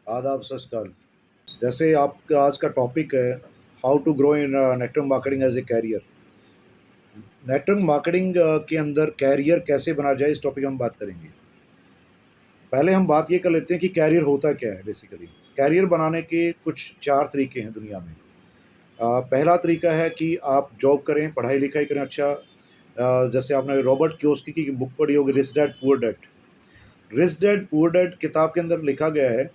आदाब सत श्रीकाल। जैसे आपका आज का टॉपिक है how to grow in network marketing as a career. Network marketing के अंदर कैरियर कैसे बना जाए, इस टॉपिक में हम बात करेंगे। पहले हम बात ये कर लेते हैं कि कैरियर होता क्या है। बेसिकली कैरियर बनाने के कुछ चार तरीके हैं दुनिया में। पहला तरीका है कि आप जॉब करें, पढ़ाई लिखाई करें अच्छा। जैसे आपने रॉबर्ट कियोसाकी की बुक पढ़ी होगी, rich dad poor dad. Rich dad poor dad किताब के अंदर लिखा गया है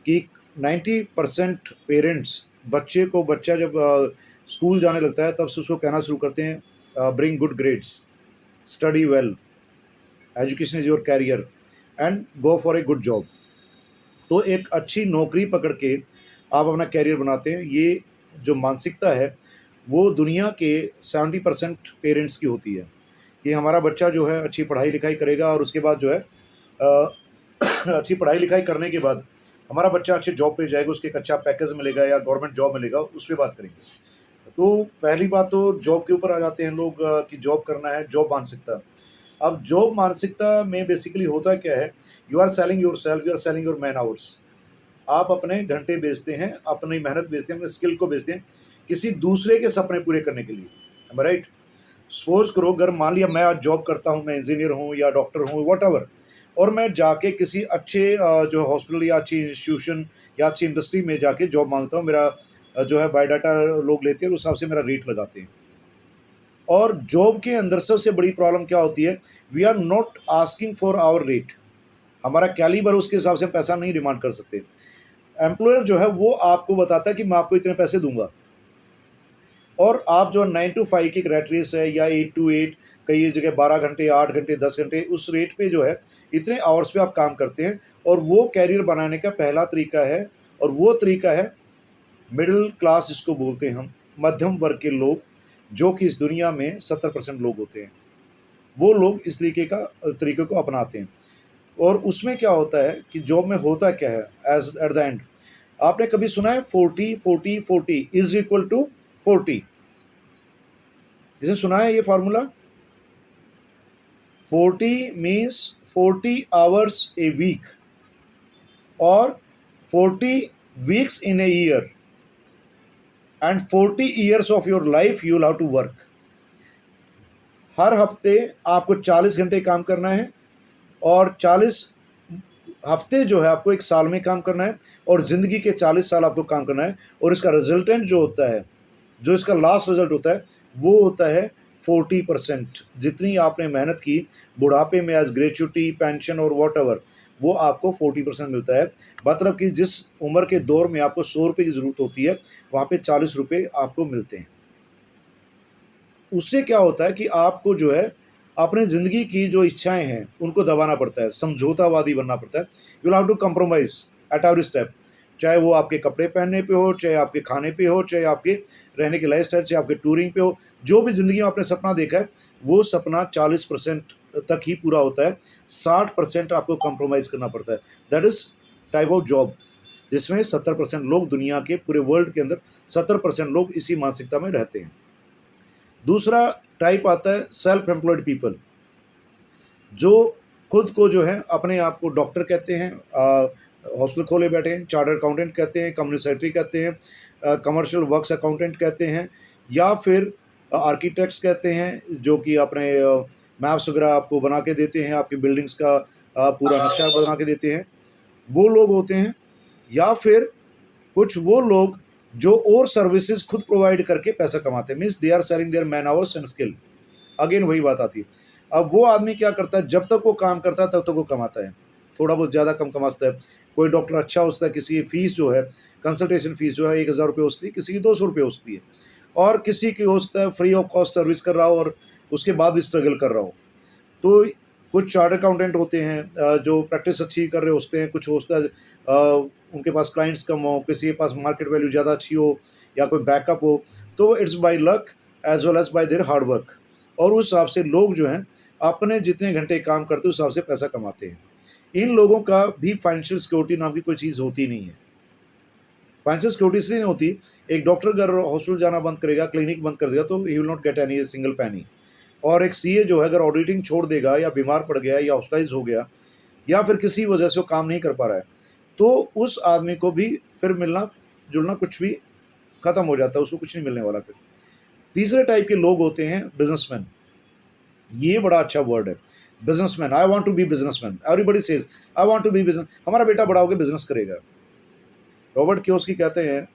कि 90% पेरेंट्स बच्चा जब स्कूल जाने लगता है तब से उसको कहना शुरू करते हैं bring good grades, study well, education is your career and go for a good job. तो एक अच्छी नौकरी पकड़ के आप अपना कैरियर बनाते हैं। ये जो मानसिकता है वो दुनिया के 70% पेरेंट्स की होती है कि हमारा बच्चा जो है अच्छी पढ़ाई लिखाई करेगा और उसके बाद जो है अ, अच्छी पढ़ाई लिखाई करने के बाद हमारा बच्चा अच्छे जॉब पे जाएगा, उसके एक अच्छा पैकेज मिलेगा या गवर्नमेंट जॉब मिलेगा, उस पे बात करेंगे। तो पहली बात तो जॉब के ऊपर आ जाते हैं लोग कि जॉब करना है, जॉब मानसिकता। अब जॉब मानसिकता में बेसिकली होता क्या है, you are selling yourself, you are selling your man hours. आप अपने घंटे बेचते हैं, अपनी मेहनत बेचते हैं, अपने स्किल को बेचते हैं किसी दूसरे के सपने पूरे करने के लिए। राइट। सपोज करो, अगर मान लिया मैं आज जॉब करता हूँ, मैं इंजीनियर हूँ या डॉक्टर हूँ, वट, और मैं जाके किसी अच्छे जो हॉस्पिटल या अच्छी इंस्टीट्यूशन या अच्छी इंडस्ट्री में जाके जॉब मांगता हूँ। मेरा जो है बायोडाटा लोग लेते हैं, उस हिसाब से मेरा रेट लगाते हैं। और जॉब के अंदर सबसे बड़ी प्रॉब्लम क्या होती है, we are not asking for our rate. हमारा कैलिबर उसके हिसाब से हम पैसा नहीं डिमांड कर सकते। एम्प्लॉयर जो है वो आपको बताता है कि मैं आपको इतने पैसे दूंगा, और आप जो 9 to 5 की रैट रेस है या 8 to 8, कई जगह 12 घंटे, 8 घंटे, 10 घंटे, उस रेट पे जो है इतने आवर्स पे आप काम करते हैं। और वो कैरियर बनाने का पहला तरीका है, और वो तरीका है मिडिल क्लास जिसको बोलते हैं हम, मध्यम वर्ग के लोग, जो कि इस दुनिया में 70% लोग होते हैं। वो लोग इस तरीके को अपनाते हैं। और उसमें क्या होता है कि जॉब में होता क्या है, एज एट द एंड आपने कभी सुना है 40-40-40 इज इक्वल टू 40? किसी सुना है ये formula? 40 means 40 hours a week और 40 weeks in a year and 40 years of your life you will have to work. हर हफ्ते आपको 40 घंटे काम करना है, और 40 हफ्ते जो है आपको एक साल में काम करना है, और ज़िंदगी के 40 साल आपको काम करना है। और इसका रिजल्टेंट जो होता है, जो इसका लास्ट रिजल्ट होता है, वो होता है 40%। जितनी आपने मेहनत की बुढ़ापे में एज ग्रेचुटी, पेंशन और वॉट एवर, वो आपको 40% मिलता है। मतलब कि जिस उम्र के दौर में आपको 100 रुपये की ज़रूरत होती है, वहाँ पे 40 रुपये आपको मिलते हैं। उससे क्या होता है कि आपको जो है अपने ज़िंदगी की जो इच्छाएं हैं उनको दबाना पड़ता है, समझौतावादी बनना पड़ता है। You will have to compromise at every step, चाहे वो आपके कपड़े पहनने पे हो, चाहे आपके खाने पे हो, चाहे आपके रहने के लाइफस्टाइल, चाहे आपके टूरिंग पे हो। जो भी ज़िंदगी में आपने सपना देखा है, वो सपना 40% तक ही पूरा होता है। 60% आपको कंप्रोमाइज़ करना पड़ता है। That is type of job जिसमें 70% लोग, दुनिया के पूरे वर्ल्ड के अंदर 70% लोग इसी मानसिकता में रहते हैं। दूसरा टाइप आता है सेल्फ एम्प्लॉयड पीपल, जो खुद को जो है अपने आप को डॉक्टर कहते हैं, हॉस्पिटल खोले बैठे हैं, चार्टर्ड अकाउंटेंट कहते हैं, कंपनी सेक्रेटरी कहते हैं, कमर्शियल वर्क्स अकाउंटेंट कहते हैं, या फिर आर्किटेक्ट्स कहते हैं, जो कि अपने मैप्स वगैरह आपको बना के देते हैं, आपकी बिल्डिंग्स का पूरा नक्शा बना के देते हैं, वो लोग होते हैं। या फिर कुछ वो लोग जो और सर्विसेज खुद प्रोवाइड करके पैसा कमाते हैं, means they are selling their man hours and skill. Again वही बात आती है। अब वो आदमी क्या करता है, जब तक वो काम करता है तब तक वो कमाता है, थोड़ा बहुत ज़्यादा कम कमाता है। कोई डॉक्टर अच्छा होता है, किसी की फ़ीस जो है, कंसल्टेशन फ़ीस जो है 1000 रुपये हो सकती है, किसी की 200 रुपये हो सकती है, और किसी की हो सकता है फ्री ऑफ कॉस्ट सर्विस कर रहा हो और उसके बाद भी स्ट्रगल कर रहा हो। तो कुछ चार्टर्ड अकाउंटेंट होते हैं जो प्रैक्टिस अच्छी कर रहे होते हैं, कुछ होता है उनके पास क्लाइंट्स कम हो, किसी के पास मार्केट वैल्यू ज़्यादा अच्छी हो, या कोई बैकअप हो, तो it's by luck as well as by their hard work. और उस हिसाब से लोग जो हैं अपने जितने घंटे काम करते हैं उस हिसाब से पैसा कमाते हैं। इन लोगों का भी फाइनेंशियल सिक्योरिटी नाम की कोई चीज़ होती नहीं है। फाइनेंशियल सिक्योरिटी इसलिए नहीं होती, एक डॉक्टर अगर हॉस्पिटल जाना बंद करेगा, क्लिनिक बंद कर देगा, तो he will not get any single पैनी। और एक सीए जो है अगर ऑडिटिंग छोड़ देगा, या बीमार पड़ गया, या हॉस्पिटलाइज हो गया, या फिर किसी वजह से वो काम नहीं कर पा रहा है, तो उस आदमी को भी फिर मिलना जुलना कुछ भी खत्म हो जाता है, उसको कुछ नहीं मिलने वाला फिर। तीसरे टाइप के लोग होते हैं बिजनेसमैन। ये बड़ा अच्छा वर्ड है, businessman. I want to be businessman, everybody says I want to be business, हमारा बेटा बड़ा होकर बिजनेस करेगा। रॉबर्ट कियोसाकी कहते हैं,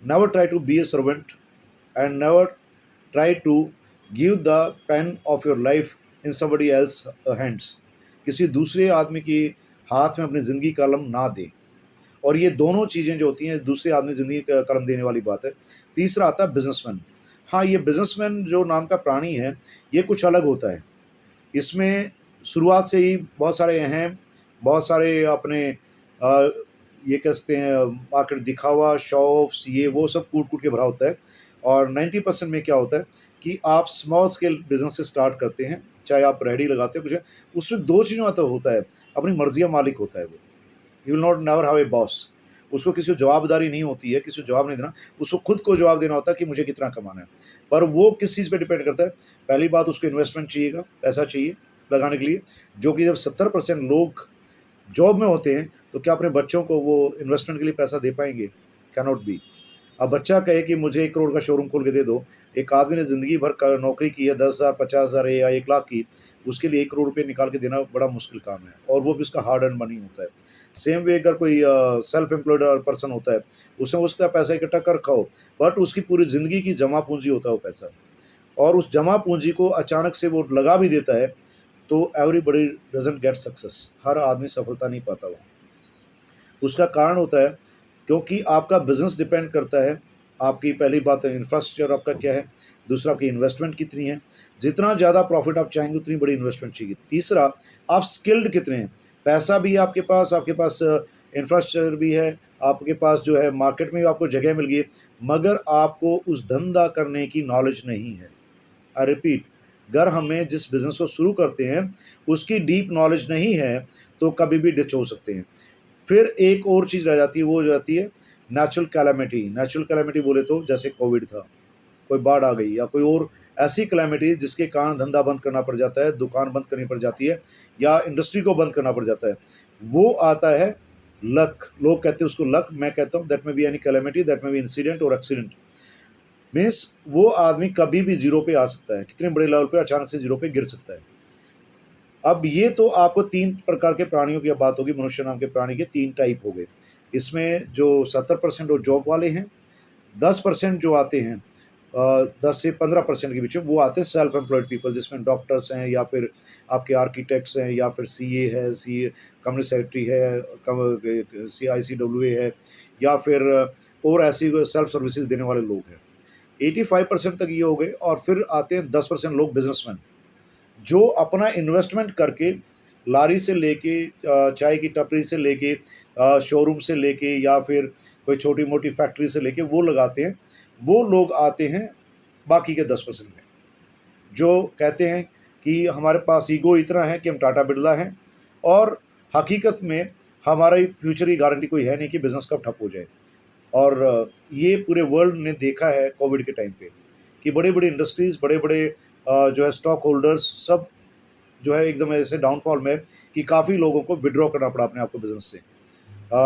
never try to be a servant and never try to give the pen of your life in somebody else hands। किसी दूसरे आदमी के हाथ में अपनी ज़िंदगी का कलम ना दे। और ये दोनों चीज़ें जो होती हैं, दूसरे आदमी ज़िंदगी का कलम देने वाली बात है। तीसरा आता है बिजनेसमैन। हाँ, ये बिजनेसमैन जो नाम का प्राणी है, ये कुछ अलग होता है। इसमें शुरुआत से ही बहुत सारे हैं, बहुत सारे अपने ये कह सकते हैं मार्केट दिखावा, शो ऑफ्स, ये वो सब कूट-कूट के भरा होता है। और 90% में क्या होता है कि आप स्मॉल स्केल बिज़नेस से स्टार्ट करते हैं, चाहे आप रेहड़ी लगाते हैं कुछ, उसमें 2 चीज़ों का तो होता है, अपनी मर्ज़ी का मालिक होता है वो। You will not never have a boss. उसको किसी को जवाबदारी नहीं होती है, किसी को जवाब नहीं देना, उसको खुद को जवाब देना होता है कि मुझे कितना कमाना है। पर वो किस चीज़ पे डिपेंड करता है, पहली बात उसको इन्वेस्टमेंट चाहिएगा, पैसा चाहिए लगाने के लिए, जो कि जब 70% लोग जॉब में होते हैं, तो क्या अपने बच्चों को वो इन्वेस्टमेंट के लिए पैसा दे पाएँगे? Can not be. अब बच्चा कहे कि मुझे 1 करोड़ का शोरूम खोल के दे दो, एक आदमी ने ज़िंदगी भर क नौकरी की है, 10,000, 50,000 या 1 लाख की, उसके लिए 1 करोड़ रुपए निकाल के देना बड़ा मुश्किल काम है, और वो भी उसका हार्ड अर्न मनी होता है। सेम वे अगर कोई सेल्फ एम्प्लॉयड पर्सन होता है, उसने उसका पैसा इकट्ठा कर रखा हो, बट उसकी पूरी ज़िंदगी की जमा पूँजी होता है वो पैसा, और उस जमा पूँजी को अचानक से वो लगा भी देता है, तो एवरीबॉडी डज़न्ट गेट सक्सेस। हर आदमी सफलता नहीं पाता वहाँ। उसका कारण होता है क्योंकि आपका बिज़नेस डिपेंड करता है, आपकी पहली बात है इंफ्रास्ट्रक्चर आपका क्या है, दूसरा आपकी इन्वेस्टमेंट कितनी है, जितना ज़्यादा प्रॉफ़िट आप चाहेंगे उतनी बड़ी इन्वेस्टमेंट चाहिए। तीसरा, आप स्किल्ड कितने हैं, पैसा भी है आपके पास इंफ्रास्ट्रक्चर भी है, आपके पास जो है मार्केट में भी आपको जगह मिल गई है, मगर आपको उस धंधा करने की नॉलेज नहीं है। आई रिपीट, अगर हमें जिस बिज़नेस को शुरू करते हैं, उसकी डीप नॉलेज नहीं है, तो कभी भी डिच हो सकते हैं। फिर एक और चीज़ रह जाती है, वो हो जाती है नेचुरल कैलामिटी। नेचुरल कैलामिटी बोले तो जैसे कोविड था, कोई बाढ़ आ गई, या कोई और ऐसी कैलामिटी जिसके कारण धंधा बंद करना पड़ जाता है, दुकान बंद करनी पड़ जाती है, या इंडस्ट्री को बंद करना पड़ जाता है। वो आता है लक। लोग कहते हैं उसको लक, मैं कहता हूँ दैट में बी एनी कैलामिटी, दैट में बी इंसिडेंट और एक्सीडेंट। मीन्स वो आदमी कभी भी ज़ीरो पे आ सकता है, कितने बड़े लेवल पे अचानक से ज़ीरो पे गिर सकता है। अब ये तो आपको 3 प्रकार के प्राणियों की अब बात होगी, मनुष्य नाम के प्राणी के 3 टाइप हो गए। इसमें जो 70% वो जॉब वाले हैं, 10% जो आते हैं 10 से 15% के बीच में, वो आते हैं सेल्फ एम्प्लॉयड पीपल, जिसमें डॉक्टर्स हैं, या फिर आपके आर्किटेक्ट्स हैं, या फिर सीए है, सीए कंपनी सेक्रेटरी है, सीआईसीडब्ल्यूए है, या फिर और ऐसी सेल्फ सर्विसेज देने वाले लोग हैं। 85% तक ये हो गए, और फिर आते हैं 10% लोग बिजनेसमैन, जो अपना इन्वेस्टमेंट करके लारी से लेके चाय की टपरी से लेके शोरूम से लेके, या फिर कोई छोटी मोटी फैक्ट्री से लेके वो लगाते हैं। वो लोग आते हैं बाकी के 10% में, जो कहते हैं कि हमारे पास ईगो इतना है कि हम टाटा बिरला हैं, और हकीकत में हमारी फ्यूचर की गारंटी कोई है नहीं कि बिज़नेस कब ठप हो जाए। और ये पूरे वर्ल्ड ने देखा है कोविड के टाइम पे कि बड़ी-बड़ी इंडस्ट्रीज़, बड़े-बड़े जो है स्टॉक होल्डर्स, सब जो है एकदम ऐसे डाउनफॉल में कि काफ़ी लोगों को विथड्रॉ करना पड़ा अपने आप को बिज़नेस से।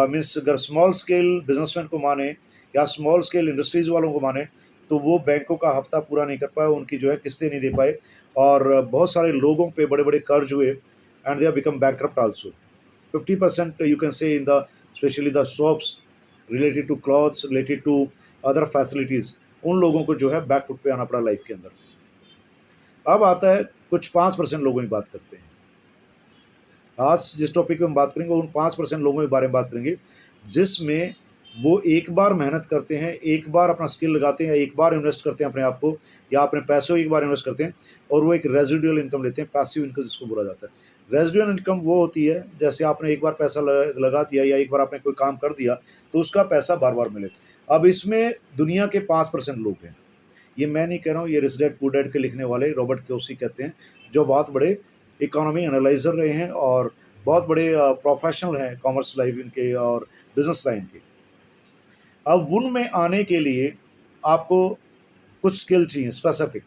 मीन्स अगर स्मॉल स्केल बिजनेसमैन को माने, या स्मॉल स्केल इंडस्ट्रीज़ वालों को माने, तो वो बैंकों का हफ्ता पूरा नहीं कर पाए, उनकी जो है किस्तें नहीं दे पाए, और बहुत सारे लोगों पे बड़े-बड़े कर्ज हुए, and they have become bankrupt also. 50% you can say in the specially the shops related to clothes, related to other facilities, उन लोगों को जो है बैक फुट पे आना पड़ा लाइफ के अंदर। अब आता है कुछ 5% लोगों की बात करते हैं। आज जिस टॉपिक पे हम बात करेंगे, उन 5% लोगों के बारे में बात करेंगे, जिसमें वो एक बार मेहनत करते हैं, एक बार अपना स्किल लगाते हैं, एक बार इन्वेस्ट करते हैं अपने आप को, या अपने पैसों एक बार इन्वेस्ट करते हैं, और वो एक रेजिडुअल इनकम लेते हैं, पैसिव इनकम जिसको बोला जाता है। रेजिडुअल इनकम वो होती है, जैसे आपने एक बार पैसा लगा दिया, या एक बार आपने कोई काम कर दिया, तो उसका पैसा बार-बार मिले। अब इसमें दुनिया के 5% लोग हैं। ये मैं नहीं कह रहा हूँ, ये रिच डैड पुअर डैड के लिखने वाले रॉबर्ट कियोसाकी कहते हैं, जो बहुत बड़े इकोनॉमी एनालाइज़र रहे हैं, और बहुत बड़े प्रोफेशनल हैं कॉमर्स लाइन के और बिज़नेस लाइन के। अब उनमें आने के लिए आपको कुछ स्किल चाहिए स्पेसिफिक।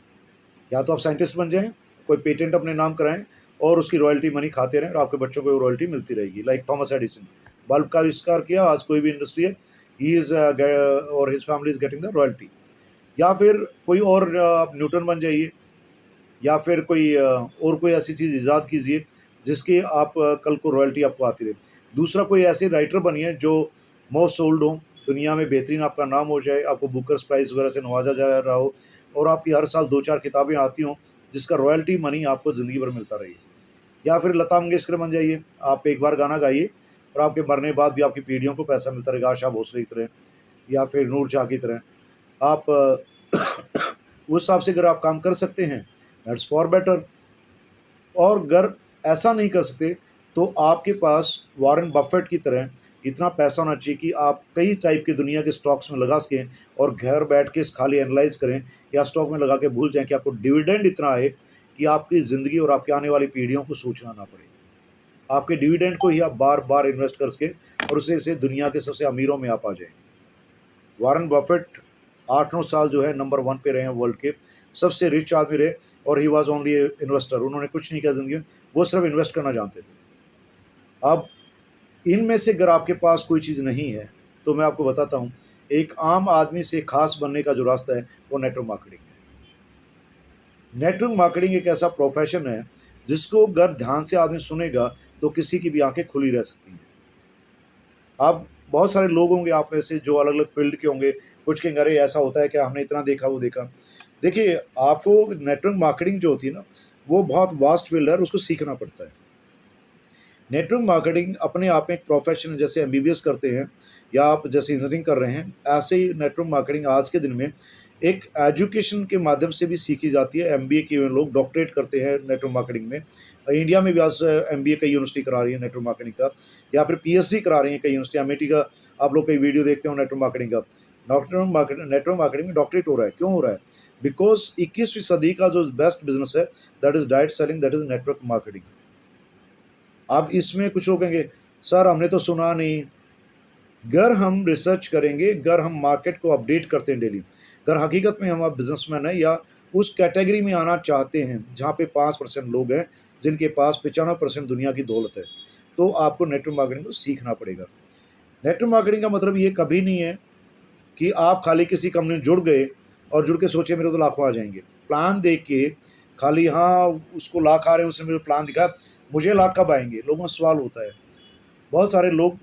या तो आप साइंटिस्ट बन जाएँ, कोई पेटेंट अपने नाम कराएँ, और उसकी रॉयल्टी मनी खाते रहें और आपके बच्चों को रॉयल्टी मिलती रहेगी। लाइक थॉमस एडिसन, बल्ब का आविष्कार किया, आज कोई भी इंडस्ट्री है, ही इज़ और his family is getting the royalty. या फिर कोई और आप न्यूटन बन जाइए, या फिर कोई और कोई ऐसी चीज़ ईजाद कीजिए जिसकी आप कल को रॉयल्टी आपको आती रहे। दूसरा, कोई ऐसे राइटर बनिए जो मोस्ट सोल्ड हो, दुनिया में बेहतरीन आपका नाम हो जाए, आपको बुकर्स प्राइज़ वगैरह से नवाजा जा रहा हो, और आपकी हर साल 2-4 किताबें आती हों जिसका रॉयल्टी मनी आपको ज़िंदगी भर मिलता रहे। या फिर लता मंगेशकर बन जाइए, आप एक बार गाना गाइए और आपके मरने बाद भी आपकी पीढ़ियों को पैसा मिलता रहेगा, आशा भोसले की तरह या फिर नूर शाह की तरह। आप उस हिसाब से अगर आप काम कर सकते हैं, दैट्स फॉर बेटर। और अगर ऐसा नहीं कर सकते तो आपके पास वॉरेन बफेट की तरह इतना पैसा होना चाहिए कि आप कई टाइप के दुनिया के स्टॉक्स में लगा सकें और घर बैठ के खाली एनालाइज करें, या स्टॉक में लगा के भूल जाएं कि आपको डिविडेंड इतना आए कि आपकी ज़िंदगी और आपके आने वाली पीढ़ियों को सोचना ना पड़े। आपके डिविडेंड को ही आप बार बार इन्वेस्ट कर सकें और उससे से दुनिया के सबसे अमीरों में आप आ जाएँ। वॉरेन बफेट 8-9 साल जो है नंबर 1 पे रहे हैं वर्ल्ड के, सबसे रिच आदमी रहे, और ही वाज ओनली इन्वेस्टर। उन्होंने कुछ नहीं किया ज़िंदगी में, वो सिर्फ इन्वेस्ट करना जानते थे। अब इनमें से अगर आपके पास कोई चीज़ नहीं है तो मैं आपको बताता हूँ, एक आम आदमी से खास बनने का जो रास्ता है वो नेटवर्क मार्केटिंग है। नेटवर्क मार्केटिंग एक ऐसा प्रोफेशन है जिसको अगर ध्यान से आदमी सुनेगा तो किसी की भी आंखें खुली रह सकती हैं। अब बहुत सारे लोग होंगे आप में से जो अलग अलग फील्ड के होंगे, कुछ कहेंगे अरे ऐसा होता है क्या, हमने इतना देखा वो देखा। देखिए, आपको नेटवर्क मार्केटिंग जो होती है ना, वो बहुत वास्ट फील्ड है और उसको सीखना पड़ता है। नेटवर्क मार्केटिंग अपने आप में एक प्रोफेशन है, जैसे एमबीबीएस करते हैं या आप जैसे इंजीनियरिंग कर रहे हैं, ऐसे ही नेटवर्क मार्केटिंग आज के दिन में एक एजुकेशन के माध्यम से भी सीखी जाती है। एमबीए किए लोग डॉक्टरेट करते हैं नेटवर्क मार्केटिंग में। इंडिया में भी आज एमबीए कई यूनिवर्सिटी करा रही है नेटवर्क मार्केटिंग का, या फिर पीएचडी करा रही है कई यूनिवर्सिटी। एमआईटी का आप लोग कई वीडियो देखते हो नेटवर्क मार्केटिंग का। नेटवर्क मार्केटिंग में डॉक्टरेट हो रहा है, क्यों हो रहा है? बिकॉज 21वीं सदी का जो बेस्ट बिजनेस है that is direct selling, that is network marketing. अब इसमें कुछ लोग कहेंगे सर हमने तो सुना नहीं। अगर हम रिसर्च करेंगे, अगर हम मार्केट को अपडेट करते हैं डेली, अगर हकीकत में हम अब बिजनेसमैन हैं या उस कैटेगरी में आना चाहते हैं जहाँ पे 5% लोग हैं जिनके पास 95% दुनिया की दौलत है, तो आपको नेटवर्क मार्केटिंग को सीखना पड़ेगा। नेटवर्क मार्केटिंग का मतलब ये कभी नहीं है कि आप खाली किसी कंपनी में जुड़ गए और जुड़ के सोचे मेरे तो लाखों आ जाएंगे। प्लान देख के खाली हाँ उसको लाख आ रहे हैं, उसने मुझे प्लान दिखा, मुझे लाख कब आएंगे, लोगों का सवाल होता है। बहुत सारे लोग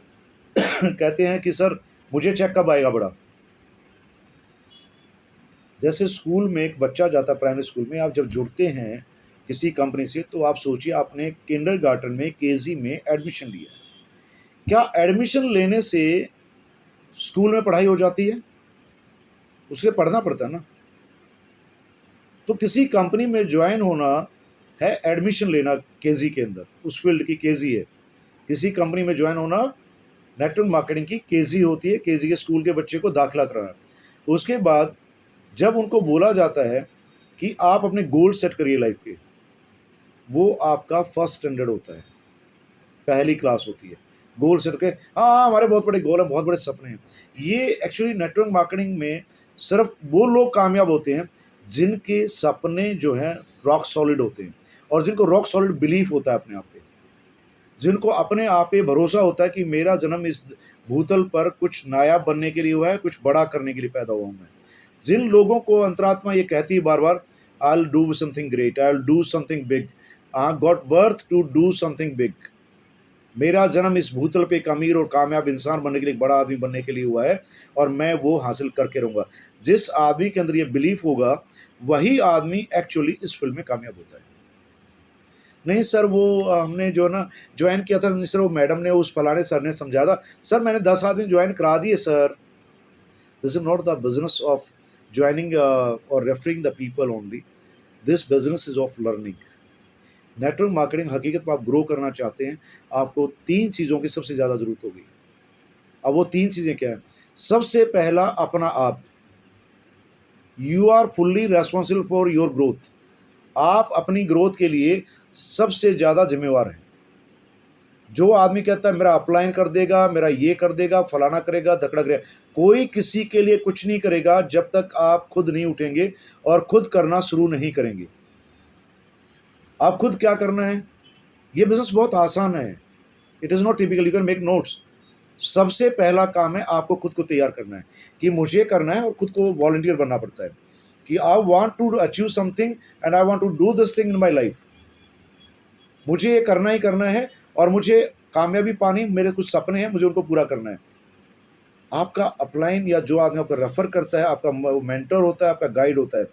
कहते हैं कि सर मुझे चेक कब आएगा बड़ा। जैसे स्कूल में एक बच्चा जाता है प्राइमरी स्कूल में, आप जब जुड़ते हैं किसी कंपनी से तो आप सोचिए आपने किंडरगार्टन में केजी में एडमिशन लिया, क्या एडमिशन लेने से स्कूल में पढ़ाई हो जाती है? उसके पढ़ना पड़ता है ना। तो किसी कंपनी में ज्वाइन होना है एडमिशन लेना, केजी के अंदर उस फील्ड की केजी है। किसी कंपनी में ज्वाइन होना नेटवर्क मार्केटिंग की केजी होती है, केजी के स्कूल के बच्चे को दाखिला कराना। उसके बाद जब उनको बोला जाता है कि आप अपने गोल सेट करिए लाइफ के, वो आपका फर्स्ट स्टैंडर्ड होता है, पहली क्लास होती है। गोल सेट के हाँ हमारे बहुत बड़े गोल हैं, बहुत बड़े सपने हैं। ये एक्चुअली नेटवर्क मार्केटिंग में सिर्फ वो लोग कामयाब होते हैं जिनके सपने जो हैं रॉक सॉलिड होते हैं, और जिनको रॉक सॉलिड बिलीफ होता है अपने आप पे, जिनको अपने आप पे भरोसा होता है कि मेरा जन्म इस भूतल पर कुछ नायाब बनने के लिए हुआ है, कुछ बड़ा करने के लिए पैदा हुआ हूँ मैं। जिन लोगों को अंतरात्मा ये कहती है बार बार I will do something great, I will do something big, I got birth to do something big. मेरा जन्म इस भूतल पे एक अमीर और कामयाब इंसान बनने के लिए, एक बड़ा आदमी बनने के लिए हुआ है और मैं वो हासिल करके रहूँगा। जिस आदमी के अंदर ये बिलीफ होगा वही आदमी एक्चुअली इस फील्ड में कामयाब होता है। नहीं सर वो हमने जो ना ज्वाइन किया था, नहीं सर वो मैडम ने उस फलाने सर ने समझाया था, सर मैंने 10 आदमी ज्वाइन करा दिए sir. This is not the business of joining और referring the people only, this business is of learning. Network marketing हकीकत में आप ग्रो करना चाहते हैं, आपको 3 चीज़ों की सबसे ज़्यादा ज़रूरत होगी। अब वो 3 चीज़ें क्या हैं? सबसे पहला अपना आप, you are fully responsible for your growth. आप अपनी ग्रोथ के लिए सबसे ज़्यादा जिम्मेवार हैं। जो आदमी कहता है मेरा अपलाइन कर देगा, मेरा ये कर देगा, फलाना करेगा, धकड़ा करेगा, कोई किसी के लिए कुछ नहीं करेगा जब तक आप खुद नहीं उठेंगे और खुद करना शुरू नहीं करेंगे। आप खुद क्या करना है? ये बिज़नेस बहुत आसान है, it is not typical, you can make notes. सबसे पहला काम है आपको खुद को तैयार करना है कि मुझे करना है, और खुद को वॉलंटियर बनना पड़ता है कि I want to achieve something and I want to do this thing in my life. मुझे ये करना ही करना है और मुझे कामयाबी पानी, मेरे कुछ सपने हैं, मुझे उनको पूरा करना है। आपका अपलाइन या जो आदमी आपको रेफर करता है, आपका मेंटर होता है, आपका गाइड होता है,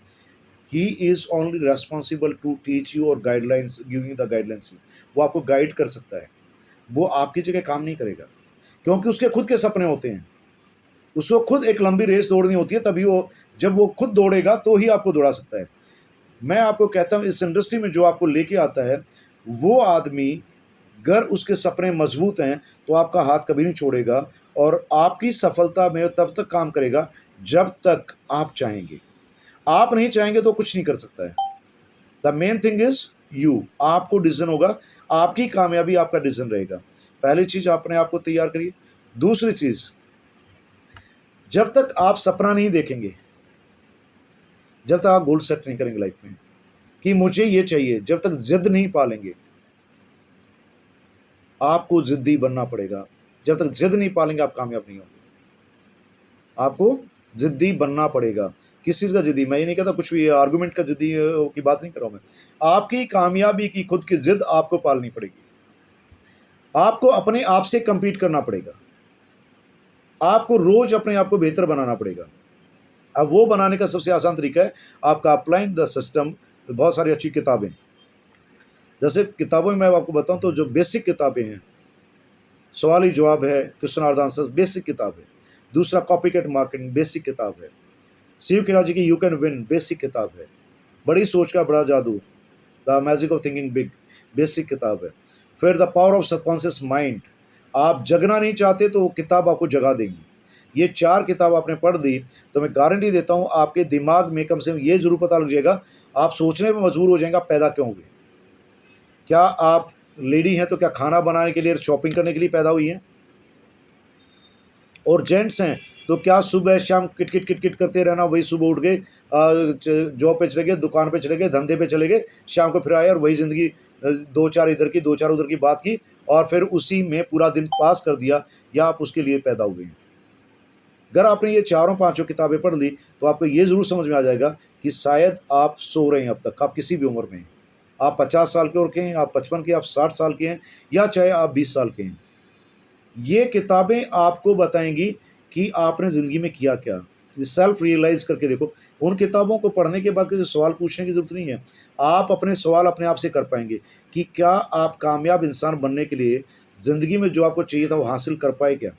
he is only responsible to teach you और guidelines, giving the guidelines you. वो आपको गाइड कर सकता है, वो आपकी जगह काम नहीं करेगा, क्योंकि उसके खुद के सपने होते हैं। उसको खुद एक लंबी रेस दौड़नी होती है, तभी वो, जब वो खुद दौड़ेगा तो ही आपको दौड़ा सकता है। मैं आपको कहता हूँ, इस इंडस्ट्री में जो आपको लेके आता है, वो आदमी अगर उसके सपने मजबूत हैं तो आपका हाथ कभी नहीं छोड़ेगा, और आपकी सफलता में तब तक काम करेगा जब तक आप चाहेंगे। आप नहीं चाहेंगे तो कुछ नहीं कर सकता है। The main thing is you, आपको डिसीजन होगा, आपकी कामयाबी आपका डिसीजन रहेगा। पहली चीज, अपने आप को तैयार करिए। दूसरी चीज, जब तक आप सपना नहीं देखेंगे, जब तक आप गोल सेट नहीं करेंगे लाइफ में कि मुझे ये चाहिए, जब तक जिद नहीं पालेंगे, आपको जिद्दी बनना पड़ेगा। जब तक जिद नहीं पालेंगे आप कामयाब नहीं होंगे। आपको जिद्दी बनना पड़ेगा। किस चीज़ का जिद्दी? मैं ये नहीं कहता कुछ भी आर्गुमेंट का जिद्दी की बात नहीं कर रहा हूं मैं। आपकी कामयाबी की खुद की जिद आपको पालनी पड़ेगी। आपको अपने आप से कंपीट करना पड़ेगा। आपको रोज अपने आप को बेहतर बनाना पड़ेगा। अब वो बनाने का सबसे आसान तरीका है आपका अप्लाइंग द सिस्टम। बहुत सारी अच्छी किताबें, जैसे किताबों में मैं आपको बताऊं तो जो बेसिक किताबें हैं, सवाल ही जवाब है, क्वेश्चन आर आंसर, बेसिक किताब है। दूसरा कॉपीकैट मार्केटिंग, बेसिक किताब है। शिव खिलाजी की यू कैन विन, बेसिक किताब है। बड़ी सोच का बड़ा जादू, the magic of thinking big, basic किताब है। फिर the power of subconscious mind, आप जगना नहीं चाहते तो वो किताब आपको जगा देंगी। ये 4 किताब आपने पढ़ दी तो मैं गारंटी देता हूँ आपके दिमाग में कम से कम ये जरूर पता लग जाएगा, आप सोचने में मजबूर हो जाएंगे आप पैदा क्यों हुए। क्या आप लेडी हैं तो क्या खाना बनाने के लिए, शॉपिंग करने के लिए पैदा हुई हैं? और जेंट्स हैं तो क्या सुबह शाम किट किट किट किट करते रहना, वही सुबह उठ गए, जॉब पे चले गए, दुकान पे चले गए, धंधे पे चले गए, शाम को फिर आए और वही ज़िंदगी, 2-4 इधर की 2-4 उधर की बात की और फिर उसी में पूरा दिन पास कर दिया, या आप उसके लिए पैदा हुए हैं? अगर आपने ये चारों पांचों किताबें पढ़ ली तो आपको ये ज़रूर समझ में आ जाएगा कि शायद आप सो रहे हैं अब तक, आप किसी भी उम्र में हैं। आप 50 साल के और के हैं, आप 55 के, आप 60 साल के हैं, या चाहे आप 20 साल के हैं। ये किताबें आपको बताएंगी कि आपने ज़िंदगी में किया क्या। सेल्फ रियलाइज़ करके देखो। उन किताबों को पढ़ने के बाद किसी सवाल पूछने की ज़रूरत नहीं है। आप अपने सवाल अपने आप से कर पाएंगे कि क्या आप कामयाब इंसान बनने के लिए ज़िंदगी में जो आपको चाहिए था वो हासिल कर पाए क्या,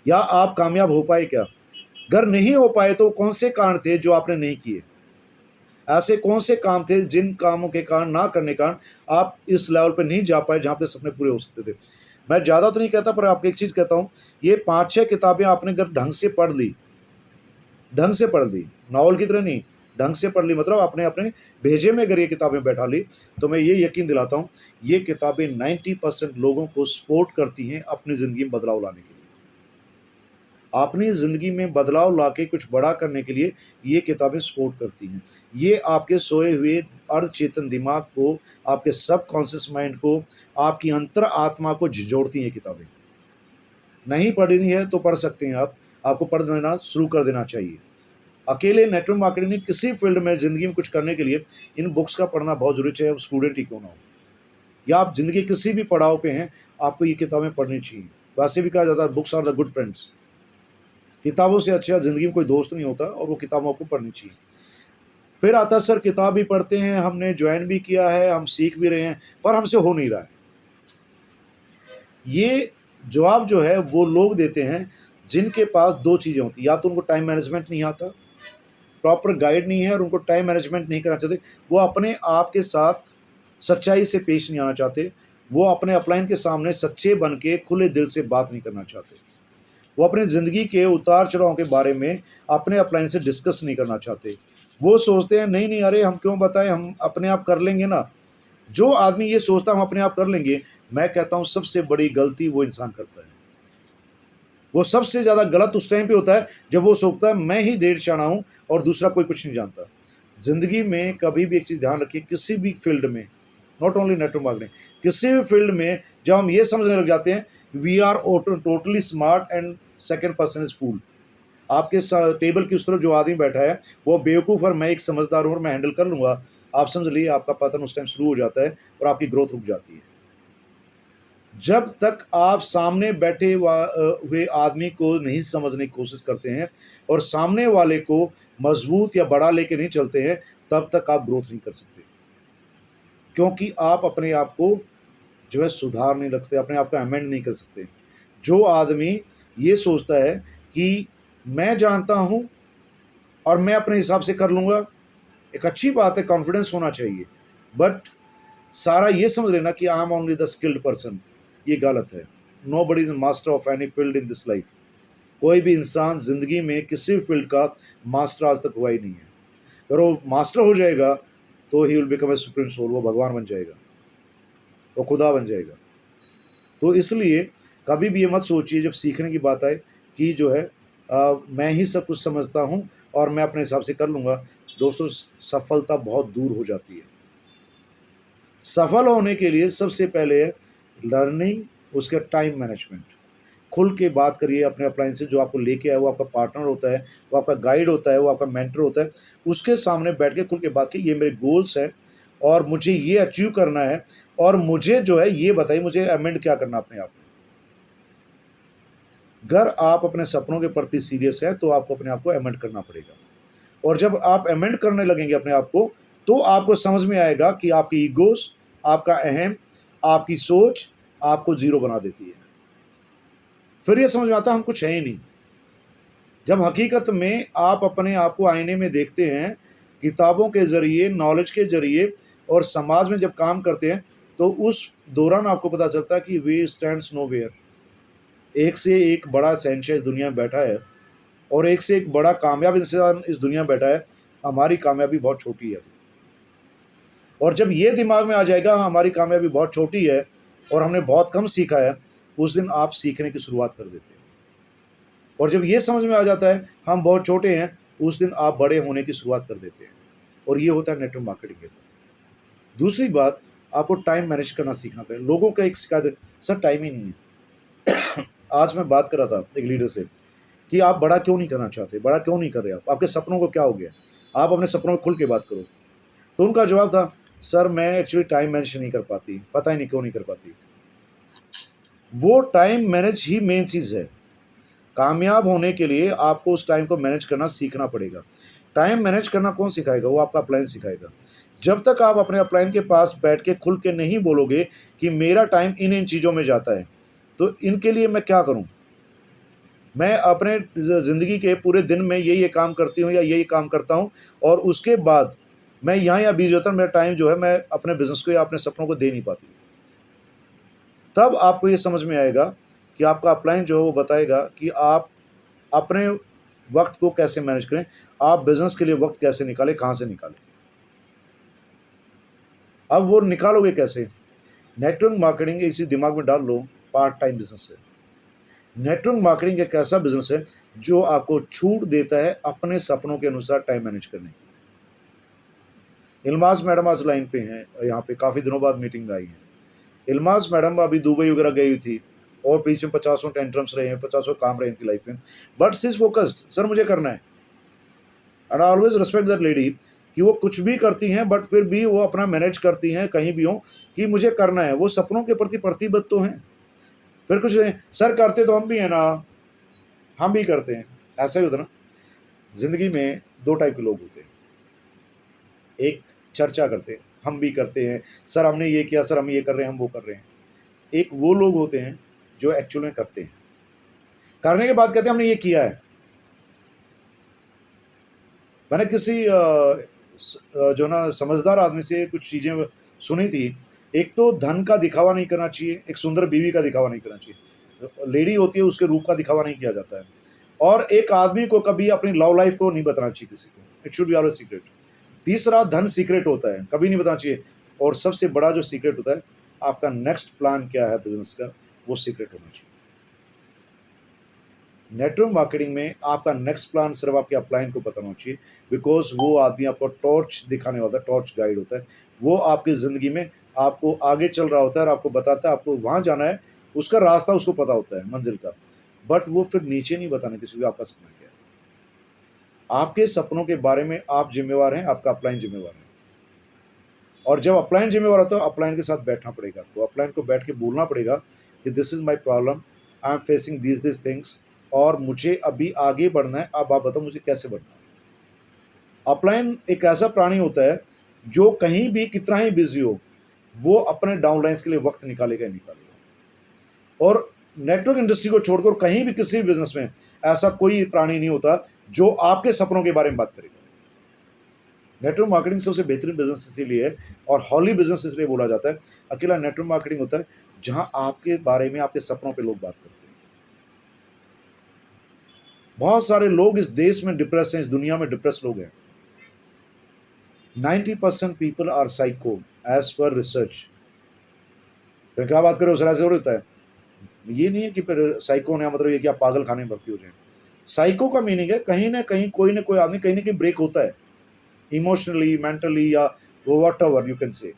या आप कामयाब हो पाए क्या। अगर नहीं हो पाए तो कौन से कारण थे जो आपने नहीं किए। ऐसे कौन से काम थे जिन कामों के कारण, ना करने के कारण आप इस लेवल पे नहीं जा पाए जहाँ पे सपने पूरे हो सकते थे। मैं ज़्यादा तो नहीं कहता, पर आपको एक चीज़ कहता हूँ, ये 5-6 किताबें आपने अगर ढंग से पढ़ ली, ढंग से पढ़ ली, नॉवल की तरह नहीं, ढंग से पढ़ ली, मतलब आपने अपने भेजे में अगर ये किताबें बैठा ली, तो मैं ये यकीन दिलाता हूँ ये किताबें 90% लोगों को सपोर्ट करती हैं अपनी ज़िंदगी में बदलाव लाने के लिए। अपनी ज़िंदगी में बदलाव लाके कुछ बड़ा करने के लिए ये किताबें सपोर्ट करती हैं। ये आपके सोए हुए अर्धचेतन दिमाग को, आपके सबकॉन्शियस माइंड को, आपकी अंतर आत्मा को झिझोड़ती हैं किताबें। नहीं पढ़नी है तो पढ़ सकते हैं आप, आपको पढ़ देना शुरू कर देना चाहिए। अकेले नेटवर्क मार्केटिंग में किसी फील्ड में ज़िंदगी में कुछ करने के लिए इन बुक्स का पढ़ना बहुत ज़रूरी, चाहे आप स्टूडेंट ही क्यों ना हो, या आप ज़िंदगी किसी भी पड़ाव पे हैं, आपको ये किताबें पढ़नी चाहिए। वैसे भी कहा जाता है books are the good friends. किताबों से अच्छा ज़िंदगी में कोई दोस्त नहीं होता, और वो किताबों को पढ़नी चाहिए। फिर आता है सर किताब भी पढ़ते हैं, हमने ज्वाइन भी किया है, हम सीख भी रहे हैं, पर हमसे हो नहीं रहा है। ये जवाब जो है वो लोग देते हैं जिनके पास 2 चीज़ें होती हैं, या तो उनको टाइम मैनेजमेंट नहीं आता, प्रॉपर गाइड नहीं है, और उनको टाइम मैनेजमेंट नहीं करना चाहते, वो अपने आप के साथ सच्चाई से पेश नहीं आना चाहते, वो अपने अपलाइन के सामने सच्चे बन के खुले दिल से बात नहीं करना चाहते, वो अपनी ज़िंदगी के उतार चढ़ाव के बारे में अपने अपलाइन से डिस्कस नहीं करना चाहते। वो सोचते हैं नहीं नहीं, अरे हम क्यों बताएं, हम अपने आप कर लेंगे ना। जो आदमी ये सोचता हम अपने आप कर लेंगे, मैं कहता हूँ सबसे बड़ी गलती वो इंसान करता है। वो सबसे ज़्यादा गलत उस टाइम पे होता है जब वो सोचता है मैं ही डेढ़ चाणा हूँ और दूसरा कोई कुछ नहीं जानता। ज़िंदगी में कभी भी एक चीज़ ध्यान रखिए, किसी भी फील्ड में नॉट ओनली नेटवर्क मार्केटिंग, किसी भी फील्ड में जब हम ये समझने लग जाते हैं we are totally smart and second person is fool, आपके टेबल की उस तरफ जो आदमी बैठा है वो बेवकूफ़ और मैं एक समझदार हूँ और मैं हैंडल कर लूँगा, आप समझ लीजिए आपका पतन उस टाइम शुरू हो जाता है और आपकी ग्रोथ रुक जाती है। जब तक आप सामने बैठे हुए आदमी को नहीं समझने की कोशिश करते हैं और सामने वाले को मजबूत या बड़ा लेके नहीं चलते हैं, तब तक आप ग्रोथ नहीं कर सकते, क्योंकि आप अपने आप को जो है सुधार नहीं रखते, अपने आप को अमेंड नहीं कर सकते। जो आदमी ये सोचता है कि मैं जानता हूँ और मैं अपने हिसाब से कर लूँगा, एक अच्छी बात है, कॉन्फिडेंस होना चाहिए, बट सारा ये समझ लेना कि I am only the skilled person, ये गलत है। Nobody is master of any field in this life. कोई भी इंसान ज़िंदगी में किसी भी फील्ड का मास्टर आज तक हुआ ही नहीं है। अगर वो मास्टर हो जाएगा तो he will become a supreme soul, वो भगवान बन जाएगा, वो खुदा बन जाएगा। तो इसलिए कभी भी ये मत सोचिए जब सीखने की बात आए कि जो है मैं ही सब कुछ समझता हूँ और मैं अपने हिसाब से कर लूँगा। दोस्तों, सफलता बहुत दूर हो जाती है। सफल होने के लिए सबसे पहले है लर्निंग, उसके टाइम मैनेजमेंट। खुल के बात करिए अपने अपलाइन से, जो आपको लेके आए वो आपका पार्टनर होता है, वो आपका गाइड होता है, वो आपका मेंटर होता है, उसके सामने बैठ के खुल के बात कीजिए, ये मेरे गोल्स हैं और मुझे ये अचीव करना है और मुझे जो है ये बताइए मुझे अमेंड क्या करना अपने आप में। अगर आप अपने सपनों के प्रति सीरियस हैं तो आपको अपने आप को अमेंड करना पड़ेगा, और जब आप अमेंड करने लगेंगे अपने आप को तो आपको समझ में आएगा कि आपकी ईगोस, आपका अहम, आपकी सोच आपको जीरो बना देती है। फिर ये समझ में आता है हम कुछ है ही नहीं। जब हकीकत में आप अपने आप को आईने में देखते हैं, किताबों के ज़रिए, नॉलेज के ज़रिए और समाज में जब काम करते हैं, तो उस दौरान आपको पता चलता है कि वी स्टैंड्स नोवेयर। एक से एक बड़ा शहंशाह इस दुनिया में बैठा है और एक से एक बड़ा कामयाब इंसान इस दुनिया में बैठा है, हमारी कामयाबी बहुत छोटी है। और जब ये दिमाग में आ जाएगा हमारी कामयाबी बहुत छोटी है और हमने बहुत कम सीखा है, उस दिन आप सीखने की शुरुआत कर देते हैं। और जब ये समझ में आ जाता है हम बहुत छोटे हैं, उस दिन आप बड़े होने की शुरुआत कर देते हैं। और ये होता है नेटवर्क मार्केटिंग के अंदर। दूसरी बात, आपको टाइम मैनेज करना सीखना पड़ेगा। लोगों का एक शिकायत है, सर टाइम ही नहीं है। आज मैं बात कर रहा था एक लीडर से कि आप बड़ा क्यों नहीं करना चाहते, बड़ा क्यों नहीं कर रहे आप, आपके सपनों को क्या हो गया, आप अपने सपनों में खुल के बात करो। तो उनका जवाब था, सर मैं एक्चुअली टाइम मैनेज नहीं कर पाती, पता ही नहीं क्यों नहीं कर पाती। वो टाइम मैनेज ही मेन चीज़ है। कामयाब होने के लिए आपको उस टाइम को मैनेज करना सीखना पड़ेगा। टाइम मैनेज करना कौन सिखाएगा? वो आपका अपलाइन सिखाएगा। जब तक आप अपने अपलाइन के पास बैठ के खुल के नहीं बोलोगे कि मेरा टाइम इन इन चीज़ों में जाता है, तो इनके लिए मैं क्या करूं, मैं अपने ज़िंदगी के पूरे दिन में ये काम करती हूँ या ये काम करता हूँ और उसके बाद मैं यहाँ बिजी होता हूँ, मेरा टाइम जो है मैं अपने बिजनेस को या अपने सपनों को दे नहीं पाती। तब आपको ये समझ में आएगा कि आपका अपलाइन जो है वो बताएगा कि आप अपने वक्त को कैसे मैनेज करें, आप बिजनेस के लिए वक्त कैसे निकालें, कहाँ से निकालें। अब वो निकालोगे कैसे? नेटवर्क मार्केटिंग इसी दिमाग में डाल लो, पार्ट टाइम बिजनेस है। नेटवर्क मार्केटिंग एक ऐसा बिजनेस है जो आपको छूट देता है अपने सपनों के अनुसार टाइम मैनेज करने की। इल्मास मैडम आज लाइन पे हैं, यहाँ पे काफ़ी दिनों बाद मीटिंग में आई हैं। इल्मास मैडम अभी दुबई वगैरह गई हुई थी और पीछे 50 टेंट्रम्स रहे हैं, 50 काम रहे इनकी लाइफ में, but she is focused, sir मुझे करना है। And I always respect that lady कि वो कुछ भी करती हैं बट फिर भी वो अपना मैनेज करती हैं कहीं भी हो कि मुझे करना है। वो सपनों के प्रति प्रतिबद्ध तो हैं। फिर कुछ नहीं, सर करते तो हम भी हैं ना, हम भी करते हैं, ऐसा ही होता ना। ज़िंदगी में दो टाइप के लोग होते हैं, एक चर्चा करते हैं, हम भी करते हैं, सर हमने ये किया, सर हम ये कर रहे हैं, हम वो कर रहे हैं। एक वो लोग होते हैं जो एक्चुअल में करते हैं, करने के बाद कहते हैं हमने ये किया है। मैंने किसी जो ना समझदार आदमी से कुछ चीज़ें सुनी थी। एक तो धन का दिखावा नहीं करना चाहिए, एक सुंदर बीवी का दिखावा नहीं करना चाहिए। लेडी होती है उसके रूप का दिखावा नहीं किया जाता है। और एक आदमी को कभी अपनी लव लाइफ को नहीं बताना चाहिए किसी को, it should be always secret. तीसरा, धन सीक्रेट होता है, कभी नहीं बताना चाहिए। और सबसे बड़ा जो सीक्रेट होता है, आपका नेक्स्ट प्लान क्या है बिजनेस का, वो सीक्रेट होना चाहिए। नेटवर्क मार्केटिंग में आपका नेक्स्ट प्लान सिर्फ आपके अपलाइन को पता होना चाहिए, बिकॉज वो आदमी आपको टॉर्च दिखाने वाला है, टॉर्च गाइड होता है। वो आपकी ज़िंदगी में आपको आगे चल रहा होता है और आपको बताता है आपको वहाँ जाना है, उसका रास्ता उसको पता होता है मंजिल का, बट वो फिर नीचे नहीं बताना किसी को आपका सपना क्या है। आपके सपनों के बारे में आप जिम्मेवार हैं, आपका अपलाइन जिम्मेवार है। और जब अपलाइन जिम्मेवार होता है, अपलाइन के साथ बैठना पड़ेगा आपको, अपलाइन को बैठ के बोलना पड़ेगा कि this is my problem, I am facing this things, और मुझे अभी आगे बढ़ना है, अब आप बताओ मुझे कैसे बढ़ना है। अपलाइन एक ऐसा प्राणी होता है जो कहीं भी कितना ही बिजी हो, वो अपने डाउनलाइंस के लिए वक्त निकालेगा ही निकालेगा। और नेटवर्क इंडस्ट्री को छोड़कर कहीं भी किसी भी बिजनेस में ऐसा कोई प्राणी नहीं होता जो आपके सपनों के बारे में बात करेगा। नेटवर्क मार्केटिंग सबसे बेहतरीन बिजनेस इसीलिए है और हॉली बिजनेस इसलिए बोला जाता है। अकेला नेटवर्क मार्केटिंग होता है जहां आपके बारे में, आपके सपनों पे लोग बात करते हैं। बहुत सारे लोग इस देश में डिप्रेस हैं, इस दुनिया में डिप्रेस लोग हैं। 90% people are psycho as per research. तो क्या बात करें, उस तरह से हो होता है। ये नहीं है कि फिर साइको होने का मतलब ये कि आप पागल खाने में भर्ती हो जाए। साइको का मीनिंग है कहीं ना कोई आदमी कहीं ना कहीं ब्रेक होता है, इमोशनली, मेंटली, या वॉट एवर यू कैन से,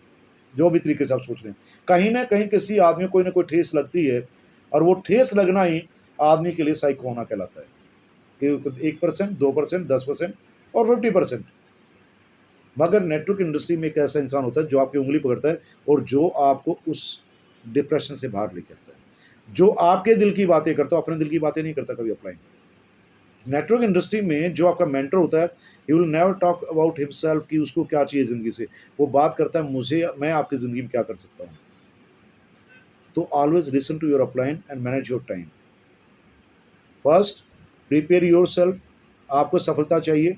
जो भी तरीके से आप सोच रहे हैं, कहीं ना कहीं किसी आदमी को कोई ना कोई ठेस लगती है, और वो ठेस लगना ही आदमी के लिए साइको होना कहलाता है। कि 1%, 2%, 10% और 50%। मगर नेटवर्क इंडस्ट्री में एक ऐसा इंसान होता है जो आपकी उंगली पकड़ता है और जो आपको उस डिप्रेशन से बाहर लेके आता है, जो आपके दिल की बातें करता है, अपने दिल की बातें नहीं करता कभी अपलाइन। नेटवर्क इंडस्ट्री में जो आपका मेंटर होता है, he will never talk about himself कि उसको क्या चाहिए ज़िंदगी से। वो बात करता है मुझे, मैं आपकी ज़िंदगी में क्या कर सकता हूँ। तो always listen to your upline and manage your time. First, prepare yourself. आपको सफलता चाहिए,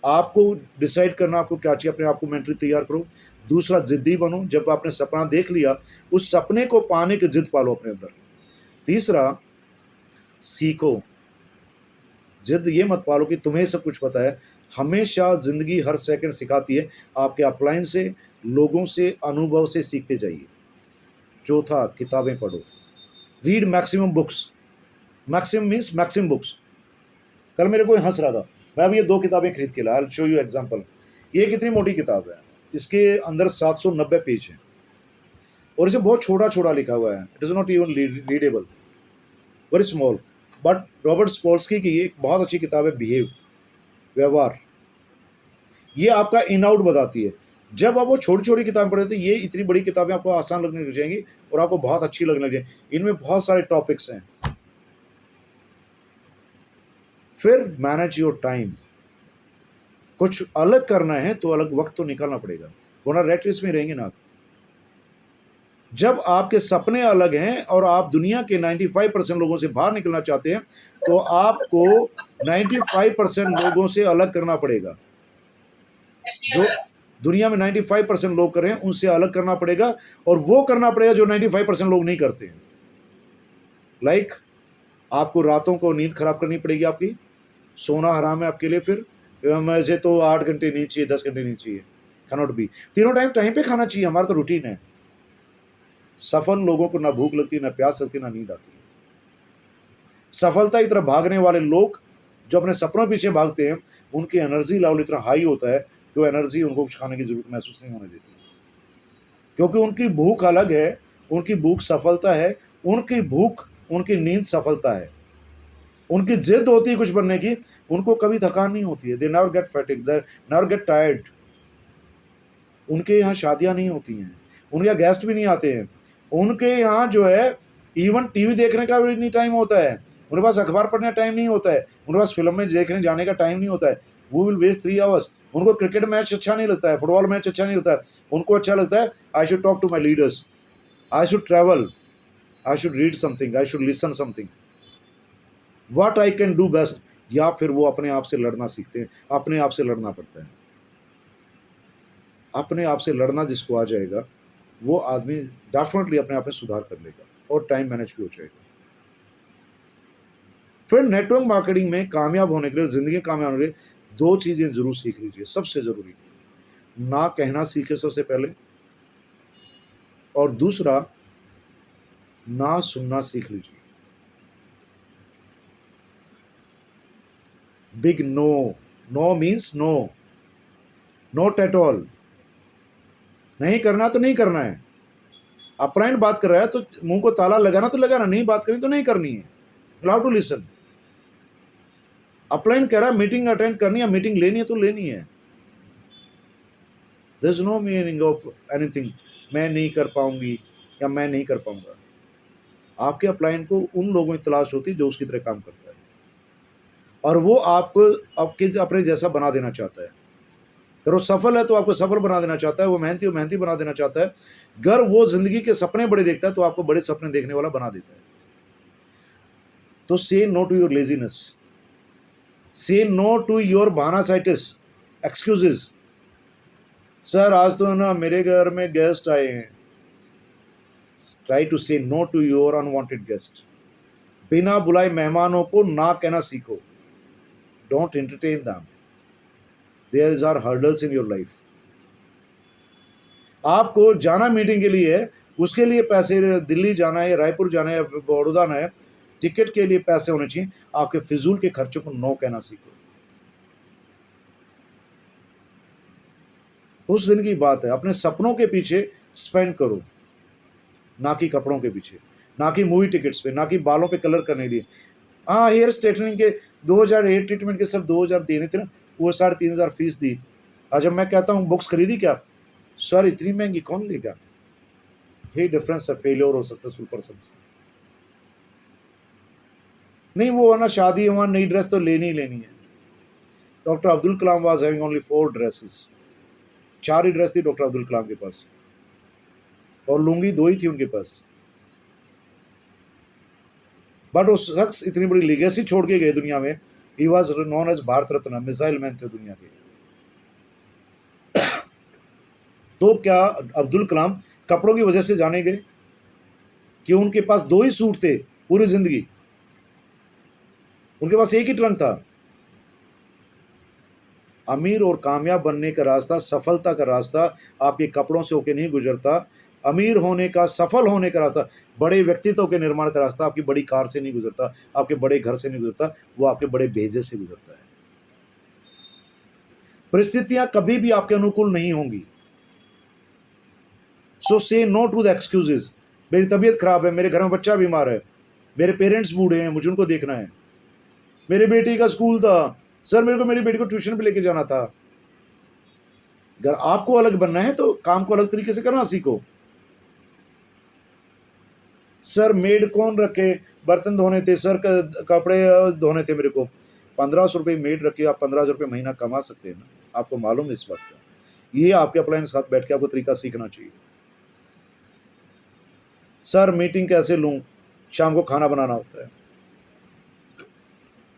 आपको डिसाइड करना आपको क्या चाहिए, अपने आप को मेंटली तैयार करो। दूसरा, जिद्दी बनो। जब आपने सपना देख लिया, उस सपने को पाने की जिद पालो अपने अंदर। तीसरा, सीखो। जिद ये मत पालो कि तुम्हें सब कुछ पता है। हमेशा ज़िंदगी हर सेकंड सिखाती है। आपके अपलाइन से, लोगों से, अनुभव से सीखते जाइए। चौथा, किताबें पढ़ो। Read maximum books. Maximum means maximum books. कल मेरे कोई हंस रहा था, मैं अभी ये 2 किताबें खरीद के लाया। I will show you example. ये कितनी मोटी किताब है, इसके अंदर 790 पेज हैं और इसे बहुत छोटा छोटा लिखा हुआ है। It is not even readable, very small. But Robert Spolsky की एक बहुत अच्छी किताब है, बिहेव, व्यवहार। ये आपका इन आउट बताती है। जब आप वो छोटी छोटी किताबें पढ़ते हैं, ये इतनी बड़ी किताबें आपको आसान लगने लग जाएंगी और आपको बहुत अच्छी लगने लग जाएंगी। इनमें बहुत सारे टॉपिक्स हैं। फिर मैनेज योर टाइम। कुछ अलग करना है तो अलग वक्त तो निकालना पड़ेगा, वरना रेट रेस में रहेंगे ना आप। जब आपके सपने अलग हैं और आप दुनिया के 95% लोगों से बाहर निकलना चाहते हैं, तो आपको 95% लोगों से अलग करना पड़ेगा। जो दुनिया में 95% लोग कर रहे हैं, उनसे अलग करना पड़ेगा, और वो करना पड़ेगा जो 95% लोग नहीं करते हैं। लाइक, आपको रातों को नींद खराब करनी पड़ेगी आपकी। सोना हराम है आपके लिए। फिर मुझे तो 8 घंटे नींद चाहिए, 10 घंटे नींद चाहिए, कैनॉट बी। तीनों टाइम पे खाना चाहिए, हमारा तो रूटीन है। सफल लोगों को ना भूख लगती, ना प्यास लगती, ना नींद आती है। सफलता की तरफ भागने वाले लोग जो अपने सपनों पीछे भागते हैं, उनकी एनर्जी लेवल इतना हाई होता है कि वो एनर्जी उनको कुछ खाने की जरूरत महसूस नहीं होने देती, क्योंकि उनकी भूख अलग है। उनकी भूख सफलता है, उनकी भूख, उनकी नींद सफलता है। उनकी जिद होती है कुछ बनने की, उनको कभी थकान नहीं होती है। They never get fatigue, they never get tired. उनके यहाँ शादियाँ नहीं होती हैं, उनके यहाँ गेस्ट भी नहीं आते हैं। उनके यहाँ जो है, इवन टीवी देखने का भी नहीं टाइम होता है, उनके पास अखबार पढ़ने का टाइम नहीं होता है, उनके पास फिल्म में देखने जाने का टाइम नहीं होता है। Who will waste 3 hours. उनको क्रिकेट मैच अच्छा नहीं लगता है, फुटबॉल मैच अच्छा नहीं लगता है। उनको अच्छा लगता है, I should talk to my leaders, I should travel, I should read something, I should listen something, what I can do best. या फिर वो अपने आप से लड़ना सीखते हैं। अपने आप से लड़ना पड़ता है। अपने आप से लड़ना जिसको आ जाएगा, वो आदमी डेफिनेटली अपने आप में सुधार कर लेगा और टाइम मैनेज भी हो जाएगा। फिर नेटवर्क मार्केटिंग में कामयाब होने के लिए, ज़िंदगी में कामयाब होने के लिए, 2 चीज़ें ज़रूर सीख लीजिए, सबसे ज़रूरी। ना कहना सीखे सबसे पहले, और दूसरा, ना सुनना सीख लीजिए। Big no. No means no, not at all. नहीं करना तो नहीं करना है। अपलाइन बात कर रहा है तो मुंह को ताला लगाना तो लगाना, नहीं बात करनी तो नहीं करनी है। You have to listen. Upline कह रहा है मीटिंग अटेंड करनी है, मीटिंग लेनी है तो लेनी है। There is no meaning of anything मैं नहीं कर पाऊंगी या मैं नहीं कर पाऊंगा। आपके अपलाइन को उन लोगों की तलाश होती है जो उसकी तरह काम करता है, और वो आपको आपके अपने जैसा बना देना चाहता है। अगर वो सफल है तो आपको सफल बना देना चाहता है, वो मेहनती बना देना चाहता है। अगर वो जिंदगी के सपने बड़े देखता है तो आपको बड़े सपने देखने वाला बना देता है। तो say no to your laziness, say no to your बहानासाइटिस, एक्सक्यूजेस। सर आज तो है ना मेरे घर में गेस्ट आए हैं। Try to say no to your unwanted guest. बिना बुलाए मेहमानों को ना कहना सीखो। Don't entertain them. There are hurdles in your life. आपको जाना मीटिंग के लिए है, उसके लिए पैसे, दिल्ली जाना है, रायपुर जाना है, बड़ौदा जाना है, टिकट के लिए पैसे होने चाहिए। आपके फिजूल के खर्चों को नो कहना सीखो। उस दिन की बात है, अपने सपनों के पीछे स्पेंड करो, ना कि कपड़ों के पीछे, ना कि मूवी टिकट्स पे, ना कि बालों पे कलर करने के लिए। हाँ, हेयर स्ट्रेटनिंग के 2000 हेयर ट्रीटमेंट के सर 2000 देने थे ना, वो 3500 फीस दी। और जब मैं कहता हूँ बुक्स खरीदी क्या, सर इतनी महंगी कौन लेगा। यही डिफरेंस है फेलियर और सक्सेसफुल पर्सन। नहीं वो है ना, शादी वहाँ नई ड्रेस तो लेनी ही लेनी है। Doctor Abdul Kalam was having only 4 dresses. 4 he dress थी डॉक्टर अब्दुल कलाम के पास, और लुंगी 2 ही थी उनके पास। बट उस शख्स इतनी बड़ी लीगेसी छोड़ के गए दुनिया में। He was known as Bharat Ratna, missile man थे दुनिया के। तो क्या अब्दुल कलाम कपड़ों की वजह से जाने गए कि उनके पास 2 ही सूट थे पूरी जिंदगी, उनके पास एक ही ट्रंक था। अमीर और कामयाब बनने का रास्ता, सफलता का रास्ता आपके कपड़ों से होके नहीं गुजरता। अमीर होने का, सफल होने का रास्ता, बड़े व्यक्तित्व के निर्माण का रास्ता आपकी बड़ी कार से नहीं गुजरता, आपके बड़े घर से नहीं गुजरता, वो आपके बड़े भेजे से गुजरता है। परिस्थितियां कभी भी आपके अनुकूल नहीं होंगी। सो से नो टू द एक्सक्यूजेज। मेरी तबीयत खराब है, मेरे घर में बच्चा बीमार है, मेरे पेरेंट्स बूढ़े हैं, मुझे उनको देखना है, मेरी बेटी का स्कूल था, सर मेरे को मेरी बेटी को ट्यूशन पे लेके जाना था। अगर आपको अलग बनना है तो काम को अलग तरीके से करना सीखो। सर मेड कौन रखे, बर्तन धोने थे सर, कपड़े धोने थे मेरे को। 1500 रुपये मेड रखे, आप 1500 रुपये महीना कमा सकते हैं ना, आपको मालूम है इस बात का। ये आपके अपलाइन के साथ बैठ के आपको तरीका सीखना चाहिए। सर मीटिंग कैसे लूं, शाम को खाना बनाना होता है।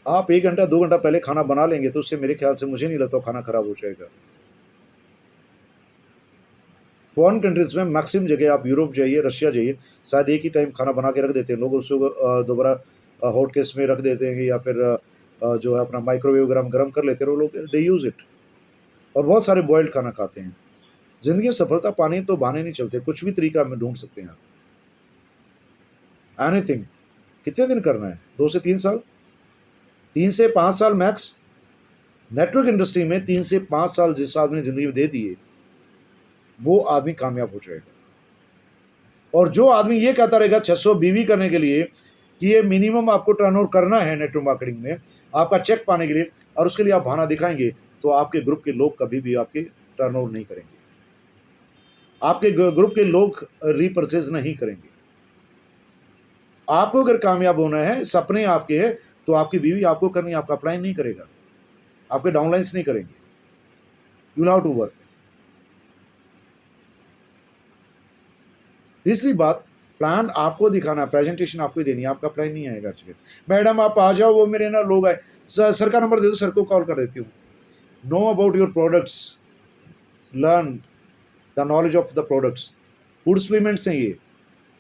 आप 1 घंटा 2 घंटा पहले खाना बना लेंगे तो उससे मेरे ख्याल से, मुझे नहीं लगता खाना खराब हो जाएगा। फॉरेन कंट्रीज में मैक्सिमम जगह, आप यूरोप जाइए, रशिया जाइए, शायद एक ही टाइम खाना बना के रख देते हैं लोग, उसको दोबारा हॉट केस में रख देते हैं, या फिर जो है अपना माइक्रोवेव गर्म कर लेते हैं वो लोग, दे यूज़ इट। और बहुत सारे बॉयल्ड खाना खाते हैं। ज़िंदगी में सफलता पानी तो बहाने नहीं चलते, कुछ भी तरीका में ढूंढ सकते हैं आप। एनीथिंग। कितने दिन करना है, 2 से 3 साल, 3 से 5 साल मैक्स। नेटवर्क इंडस्ट्री में 3 से 5 साल जिस आदमी ने ज़िंदगी में दे दिए, वो आदमी कामयाब हो जाएगा। और जो आदमी ये कहता रहेगा 600 बीवी करने के लिए कि ये मिनिमम आपको टर्नओवर करना है नेटवर्क मार्केटिंग में, आपका चेक पाने के लिए, और उसके लिए आप बहाना दिखाएंगे, तो आपके ग्रुप के लोग कभी भी आपके टर्नओवर नहीं करेंगे, आपके ग्रुप के लोग रीपरचेज नहीं करेंगे। आपको अगर कामयाब होना है, सपने आपके हैं, तो आपकी बीवी आपको करनी है, आपका अप्लाई नहीं करेगा, आपके डाउनलाइंस नहीं करेंगे। You will have to work. तीसरी बात, प्लान आपको दिखाना, प्रेजेंटेशन आपको ही देनी है, आपका प्लान नहीं आएगा। मैडम आप आ जाओ, वो मेरे ना लोग आए, सर का नंबर दे दो, सर को कॉल कर देती हूँ। Know about your products, learn the knowledge of the products. Food supplements हैं ये,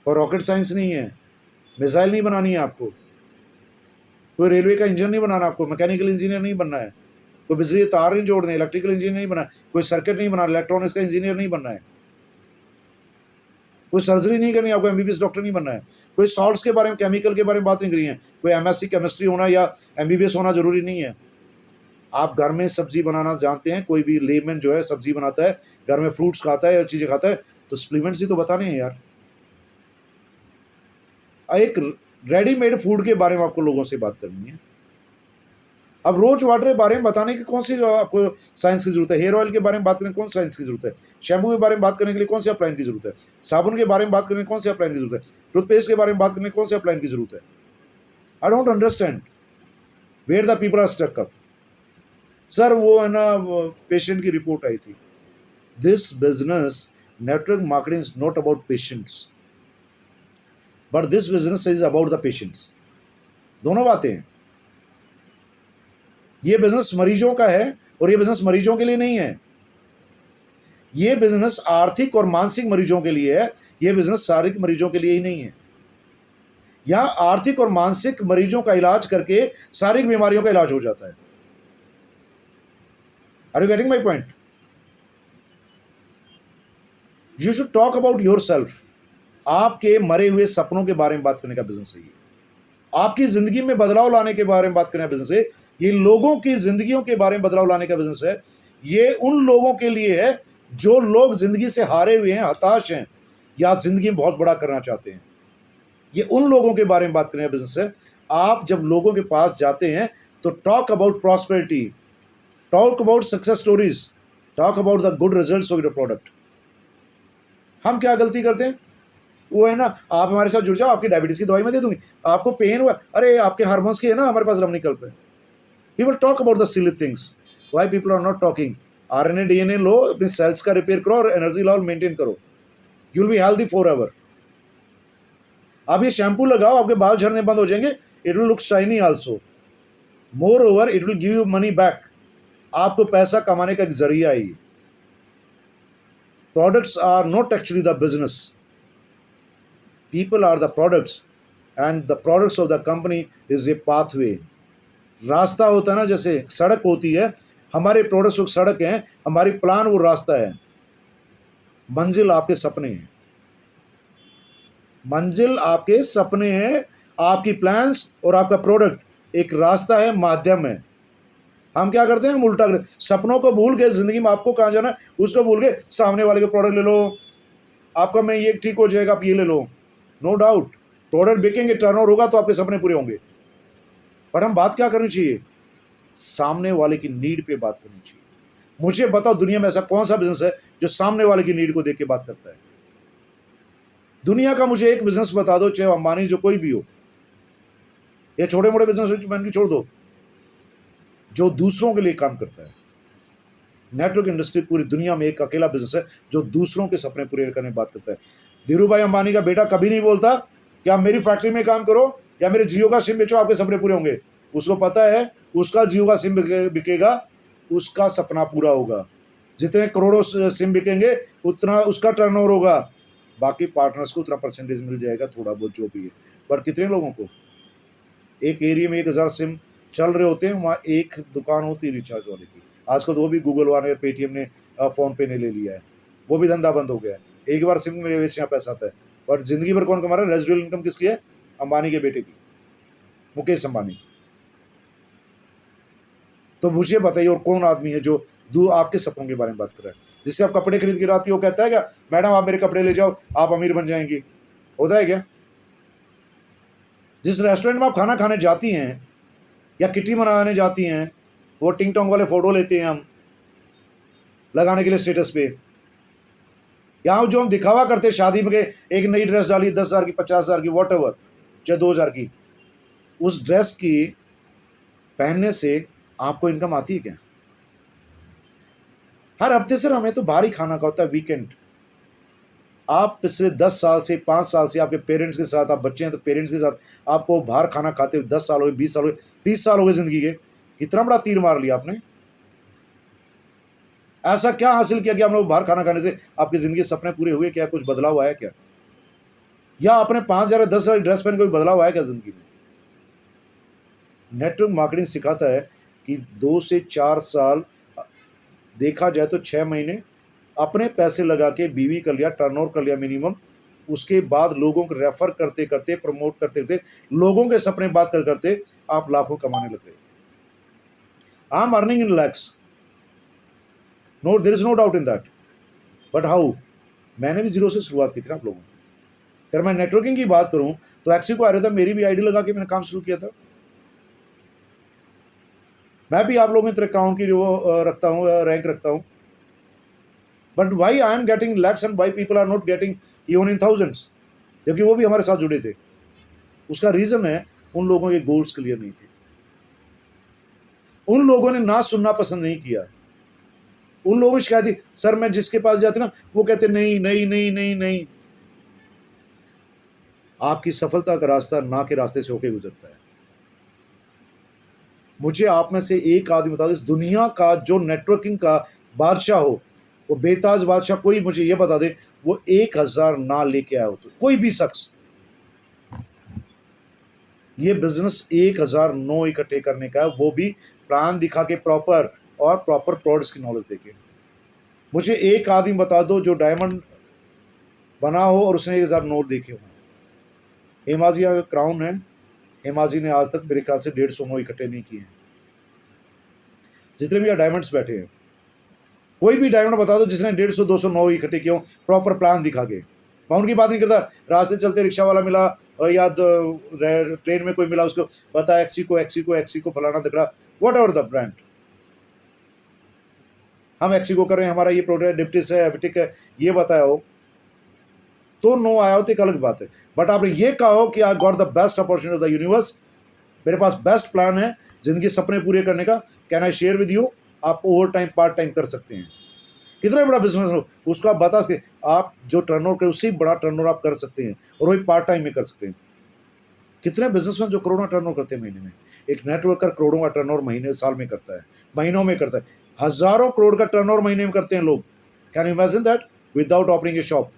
और रॉकेट साइंस नहीं है। मिसाइल नहीं बनानी है आपको, कोई रेलवे का इंजन नहीं बनाना आपको, मैकेनिकल इंजीनियर नहीं बनना है, कोई बिजली तार नहीं जोड़ने, इलेक्ट्रिकल इंजीनियर नहीं बनना है, कोई सर्किट नहीं बनाना, इलेक्ट्रॉनिक्स का इंजीनियर नहीं बनना है, कोई सर्जरी नहीं करनी, आपको एमबीबीएस डॉक्टर नहीं बनना है, कोई सॉल्ट्स के बारे में, केमिकल के बारे में बात नहीं करी है, कोई एमएससी केमिस्ट्री होना या एमबीबीएस होना जरूरी नहीं है। आप घर में सब्जी बनाना जानते हैं, कोई भी लेमन जो है सब्जी बनाता है, घर में फ्रूट्स खाता है या चीज़ें खाता है, तो सप्लीमेंट्स ही तो बताने हैं यार। एक रेडीमेड फूड के बारे में आपको लोगों से बात करनी है। अब रोज वाटर के बारे में बताने की कौन सी जो आपको साइंस की जरूरत है? हेयर ऑयल के बारे में बात करने की कौन साइंस की जरूरत है? शैम्पू के बारे में बात करने के लिए कौन से अप्लाइन की जरूरत है? साबुन के बारे में बात करने की कौन से अप्लाइन की जरूरत है? टूथपेस्ट के बारे में बात करने की कौन से अप्लाइन की जरूरत है? I don't understand where the people are stuck up. Sir वो है ना, पेशेंट की रिपोर्ट आई थी। This business, network marketing is not about patients, but this business is about the patients. दोनों बातें हैं। ये बिजनेस मरीजों का है और ये बिजनेस मरीजों के लिए नहीं है। ये बिजनेस आर्थिक और मानसिक मरीजों के लिए है, ये बिजनेस शारीरिक मरीजों के लिए ही नहीं है। यहां आर्थिक और मानसिक मरीजों का इलाज करके शारीरिक बीमारियों का इलाज हो जाता है। Are you getting my point? You should talk about yourself. आपके मरे हुए सपनों के बारे में बात करने का बिजनेस है ये। आपकी जिंदगी में बदलाव लाने के बारे में बात करने का बिजनेस है ये। लोगों की जिंदगियों के बारे में बदलाव लाने का बिजनेस है ये। उन लोगों के लिए है जो लोग जिंदगी से हारे हुए हैं, हताश हैं, या जिंदगी में बहुत बड़ा करना चाहते हैं। ये उन लोगों के बारे में बात करने का बिजनेस है। आप जब लोगों के पास जाते हैं तो talk about prosperity, talk about success stories, talk about the good results of your product. हम क्या गलती करते हैं? वो है ना, आप हमारे साथ जुड़ जाओ, आपकी डायबिटीज की दवाई मैं दे दूंगी, आपको पेन हुआ, अरे आपके हार्मोन्स की है ना, हमारे पास रमनिकल पे। People talk about the silly things. Why people are not talking? RNA DNA लो, अपने सेल्स का रिपेयर करो और एनर्जी लेवल मेंटेन करो। You will be healthy forever. आप ये शैम्पू लगाओ, आपके बाल झड़ने बंद हो जाएंगे। It will look shiny also. Moreover it will give you money back. आपको पैसा कमाने का एक जरिया है ये। Products are not actually the business, people are the products and the products of the company is a pathway। रास्ता होता है ना, जैसे सड़क होती है, हमारे प्रोडक्ट्स एक सड़क हैं, हमारी प्लान वो रास्ता है। मंजिल आपके सपने हैं, मंजिल आपके सपने हैं, आपकी प्लान्स और आपका प्रोडक्ट एक रास्ता है, माध्यम है। हम क्या करते हैं? हम उल्टा करते, सपनों को भूल गए, जिंदगी में आपको कहाँ जाना है उसको भूल गए, सामने वाले के प्रोडक्ट ले लो, आपका मैं ये ठीक हो जाएगा, आप ये ले लो। नो डाउट प्रोडक्ट बिकेंगे, टर्नओवर होगा तो आपके सपने पूरे होंगे। पर हम बात क्या करनी चाहिए? सामने वाले की नीड पे बात करनी चाहिए। मुझे बताओ दुनिया में ऐसा कौन सा बिजनेस है जो सामने वाले की नीड को देख के बात करता है? दुनिया का मुझे एक बिजनेस बता दो, चाहे अंबानी जो कोई भी हो, या छोटे मोटे बिजनेस मैन की छोड़ दो, जो दूसरों के लिए काम करता है। नेटवर्क इंडस्ट्री पूरी दुनिया में एक अकेला बिजनेस है जो दूसरों के सपने पूरे करने की बात करता है। धीरू भाई अंबानी का बेटा कभी नहीं बोलता कि आप मेरी फैक्ट्री में काम करो या मेरे जियो का सिम बेचो, आपके सपने पूरे होंगे। उसको पता है उसका जियो का सिम बिकेगा, उसका सपना पूरा होगा। जितने करोड़ों सिम बिकेंगे उतना उसका टर्नओवर होगा, बाकी पार्टनर्स को उतना परसेंटेज मिल जाएगा, थोड़ा बहुत जो भी है। पर कितने लोगों को? एक एरिया में 1000 सिम चल रहे होते हैं, वहाँ एक दुकान होती है रिचार्ज वाले की। आजकल तो वो भी गूगल वाले, पेटीएम ने, फोन पे ने ले लिया है, वो भी धंधा बंद हो गया है। एक बार सिम मेरे बेच यहाँ पैसा आता है, और जिंदगी भर कौन कमा रहा है? रेजिडुअल इनकम किसकी है? अंबानी के बेटे की, मुकेश अंबानी। तो मुझे बताइए और कौन आदमी है जो आपके सपनों के बारे में बात कर रहा है? जिससे आप कपड़े खरीद के लाती हो, कहता है क्या मैडम आप मेरे कपड़े ले जाओ, आप अमीर बन जाएंगी? होता है क्या? जिस रेस्टोरेंट में आप खाना खाने जाती हैं या किटी मनाने जाती हैं, वो टिंग टोंग वाले फोटो लेते हैं हम लगाने के लिए स्टेटस पे। यहाँ जो हम दिखावा करते हैं शादी में, एक नई ड्रेस डाली 10,000 की, 50,000 की, वॉट एवर, चाहे 2,000 की, उस ड्रेस की पहनने से आपको इनकम आती है क्या? हर हफ्ते से हमें तो बाहर ही खाना का होता है, वीकेंड। आप पिछले 10 साल से, 5 साल से आपके पेरेंट्स के साथ, आप बच्चे हैं तो पेरेंट्स के साथ आपको बाहर खाना खाते हुए 10 साल हो गए, 20 साल हो गए, 30 साल हो गए जिंदगी के। कितना बड़ा तीर मार लिया आपने। ऐसा क्या हासिल किया कि आपने बाहर खाना खाने से आपकी जिंदगी के सपने पूरे हुए? क्या कुछ बदलाव आया क्या? या आपने 5,000 10,000 ड्रेस पहन कोई बदलाव आया क्या जिंदगी में? नेटवर्क मार्केटिंग सिखाता है कि 2 से 4 साल, देखा जाए तो 6 महीने अपने पैसे लगा के बीवी कर लिया, टर्नओवर कर लिया मिनिमम। उसके बाद लोगों को रेफर करते करते, प्रमोट करते करते, लोगों के सपने बात करते आप लाखों कमाने लग गए। I am earning in lakhs, no, there is no doubt in that, but how? मैंने भी जीरो से शुरुआत की थी ना आप लोगों को। अगर मैं नेटवर्किंग की बात करूं तो एक्सिको आ रहा था, मेरी भी आईडी लगा के मैंने काम शुरू किया था। मैं भी आप लोगों की तरह क्राउन की वो रखता हूँ, रैंक रखता हूँ, but why I am getting lakhs and why people are not getting even in thousands, जबकि वो भी हमारे साथ जुड़े थे। उसका रीजन है उन लोगों के गोल्स क्लियर नहीं थे, उन लोगों ने ना सुनना पसंद नहीं किया। उन लोगों की शिकायत थी, सर मैं जिसके पास जाते ना वो कहते नहीं नहीं नहीं नहीं नहीं। आपकी सफलता का रास्ता ना के रास्ते से होके गुजरता है। मुझे आप में से एक आदमी बता दो इस दुनिया का जो नेटवर्किंग का बादशाह हो, वो बेताज बादशाह, कोई मुझे ये बता दे वो 1000 ना लेके आया हो, तो कोई भी शख्स ये बिजनेस 1000 नो इकट्ठे करने का है, वो भी प्लान दिखा के प्रॉपर, और प्रॉपर प्रोडक्ट्स की नॉलेज देके। मुझे एक आदमी बता दो जो डायमंड बना हो और उसने 1000 नोट देखे हो। हेमाजी का क्राउन है, हेमाजी ने आज तक मेरे ख्याल से 150 नो इकट्ठे नहीं किए हैं। जितने भी यहाँ डायमंड्स बैठे हैं, कोई भी डायमंड बता दो जिसने 150-200 नो इकट्ठे किए हो प्रॉपर प्लान दिखा के। मैं उनकी बात नहीं करता, रास्ते चलते रिक्शा वाला मिला या ट्रेन में कोई मिला, उसको बता एक्सिको फलाना दिख रहा, वॉट एवर द ब्रांड, हम एक्सिको कर रहे हैं, हमारा ये प्रोडक्ट डिप्टिस है, एविटिक है, ये बताया हो तो नो आया हो तो एक अलग बात है। बट आपने ये कहा हो कि I got the best opportunity of the universe, मेरे पास बेस्ट प्लान है जिंदगी सपने पूरे करने का, can I share with you, आप ओवर टाइम पार्ट टाइम कर सकते हैं, कितना बड़ा बिजनेस हो उसको आप बता सकते, आप जो टर्नओवर करें उससे बड़ा टर्नओवर आप कर सकते हैं, और वही पार्ट टाइम में कर सकते हैं। कितने बिजनेसमैन जो करोड़ों टर्नओवर करते हैं महीने में, एक नेटवर्कर करोड़ों का टर्नओवर महीने साल में करता है, महीनों में करता है, हजारों करोड़ का टर्नओवर महीने में करते हैं लोग। Can you imagine that? Without opening A shop,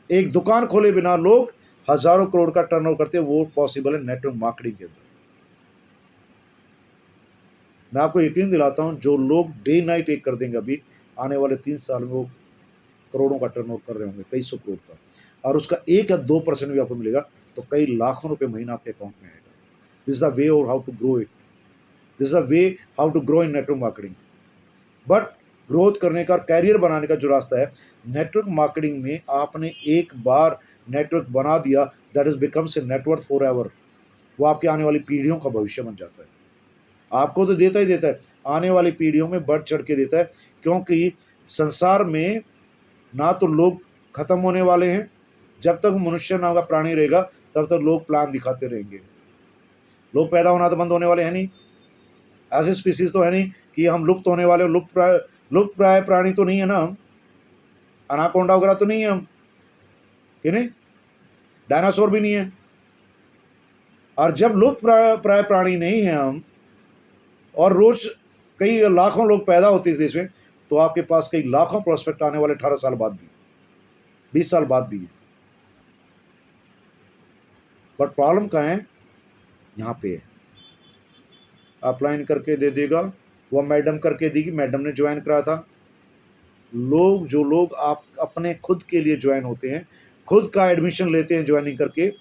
एक दुकान खोले बिना लोग हजारों करोड़ का टर्नओवर करते हैं, वो पॉसिबल है नेटवर्क मार्केटिंग के अंदर। मैं आपको यकीन दिलाता हूं जो लोग डे नाइट एक कर देंगे, अभी आने वाले 3 साल में वो करोड़ों का टर्नओवर कर रहे होंगे, कई सौ करोड़ का, और उसका 1 या 2% भी आपको मिलेगा तो कई लाखों रुपए महीना आपके अकाउंट में आएगा। दिस इज द वे और how to grow it, this is the way how to grow in network marketing. But growth करने का, कैरियर बनाने का जो रास्ता है नेटवर्क मार्केटिंग में, आपने एक बार नेटवर्क बना दिया, that is becomes a network for ever. वो आपके आने वाली पीढ़ियों का भविष्य बन जाता है। आपको तो देता ही देता है, आने वाली पीढ़ियों में बढ़ चढ़ के देता है, क्योंकि संसार में ना तो लोग खत्म होने वाले हैं, जब तक मनुष्य नाम का प्राणी रहेगा तब तक लोग प्लान दिखाते रहेंगे। लोग पैदा होना तो बंद होने वाले हैं नहीं, ऐसे स्पीसीज तो है नहीं कि हम लुप्त होने वाले, लुप्त प्राय प्राणी तो नहीं है ना हम, अनाकोंडा वगैरह तो नहीं है हम, कि नहीं, डायनासोर भी नहीं है। और जब लुप्त प्राय प्राणी नहीं है हम, और रोज कई लाखों लोग पैदा होते इस देश में, तो आपके पास कई लाखों प्रोस्पेक्ट आने वाले 18 साल बाद भी, 20 साल बाद भी है। बट प्रॉब्लम कहाँ है? यहाँ पे है, अप्लाइन करके दे देगा, वो मैडम करके देगी, मैडम ने ज्वाइन करा था। जो लोग आप अपने खुद के लिए ज्वाइन होते हैं, खुद का एडमिशन लेते हैं ज्वाइनिंग करके,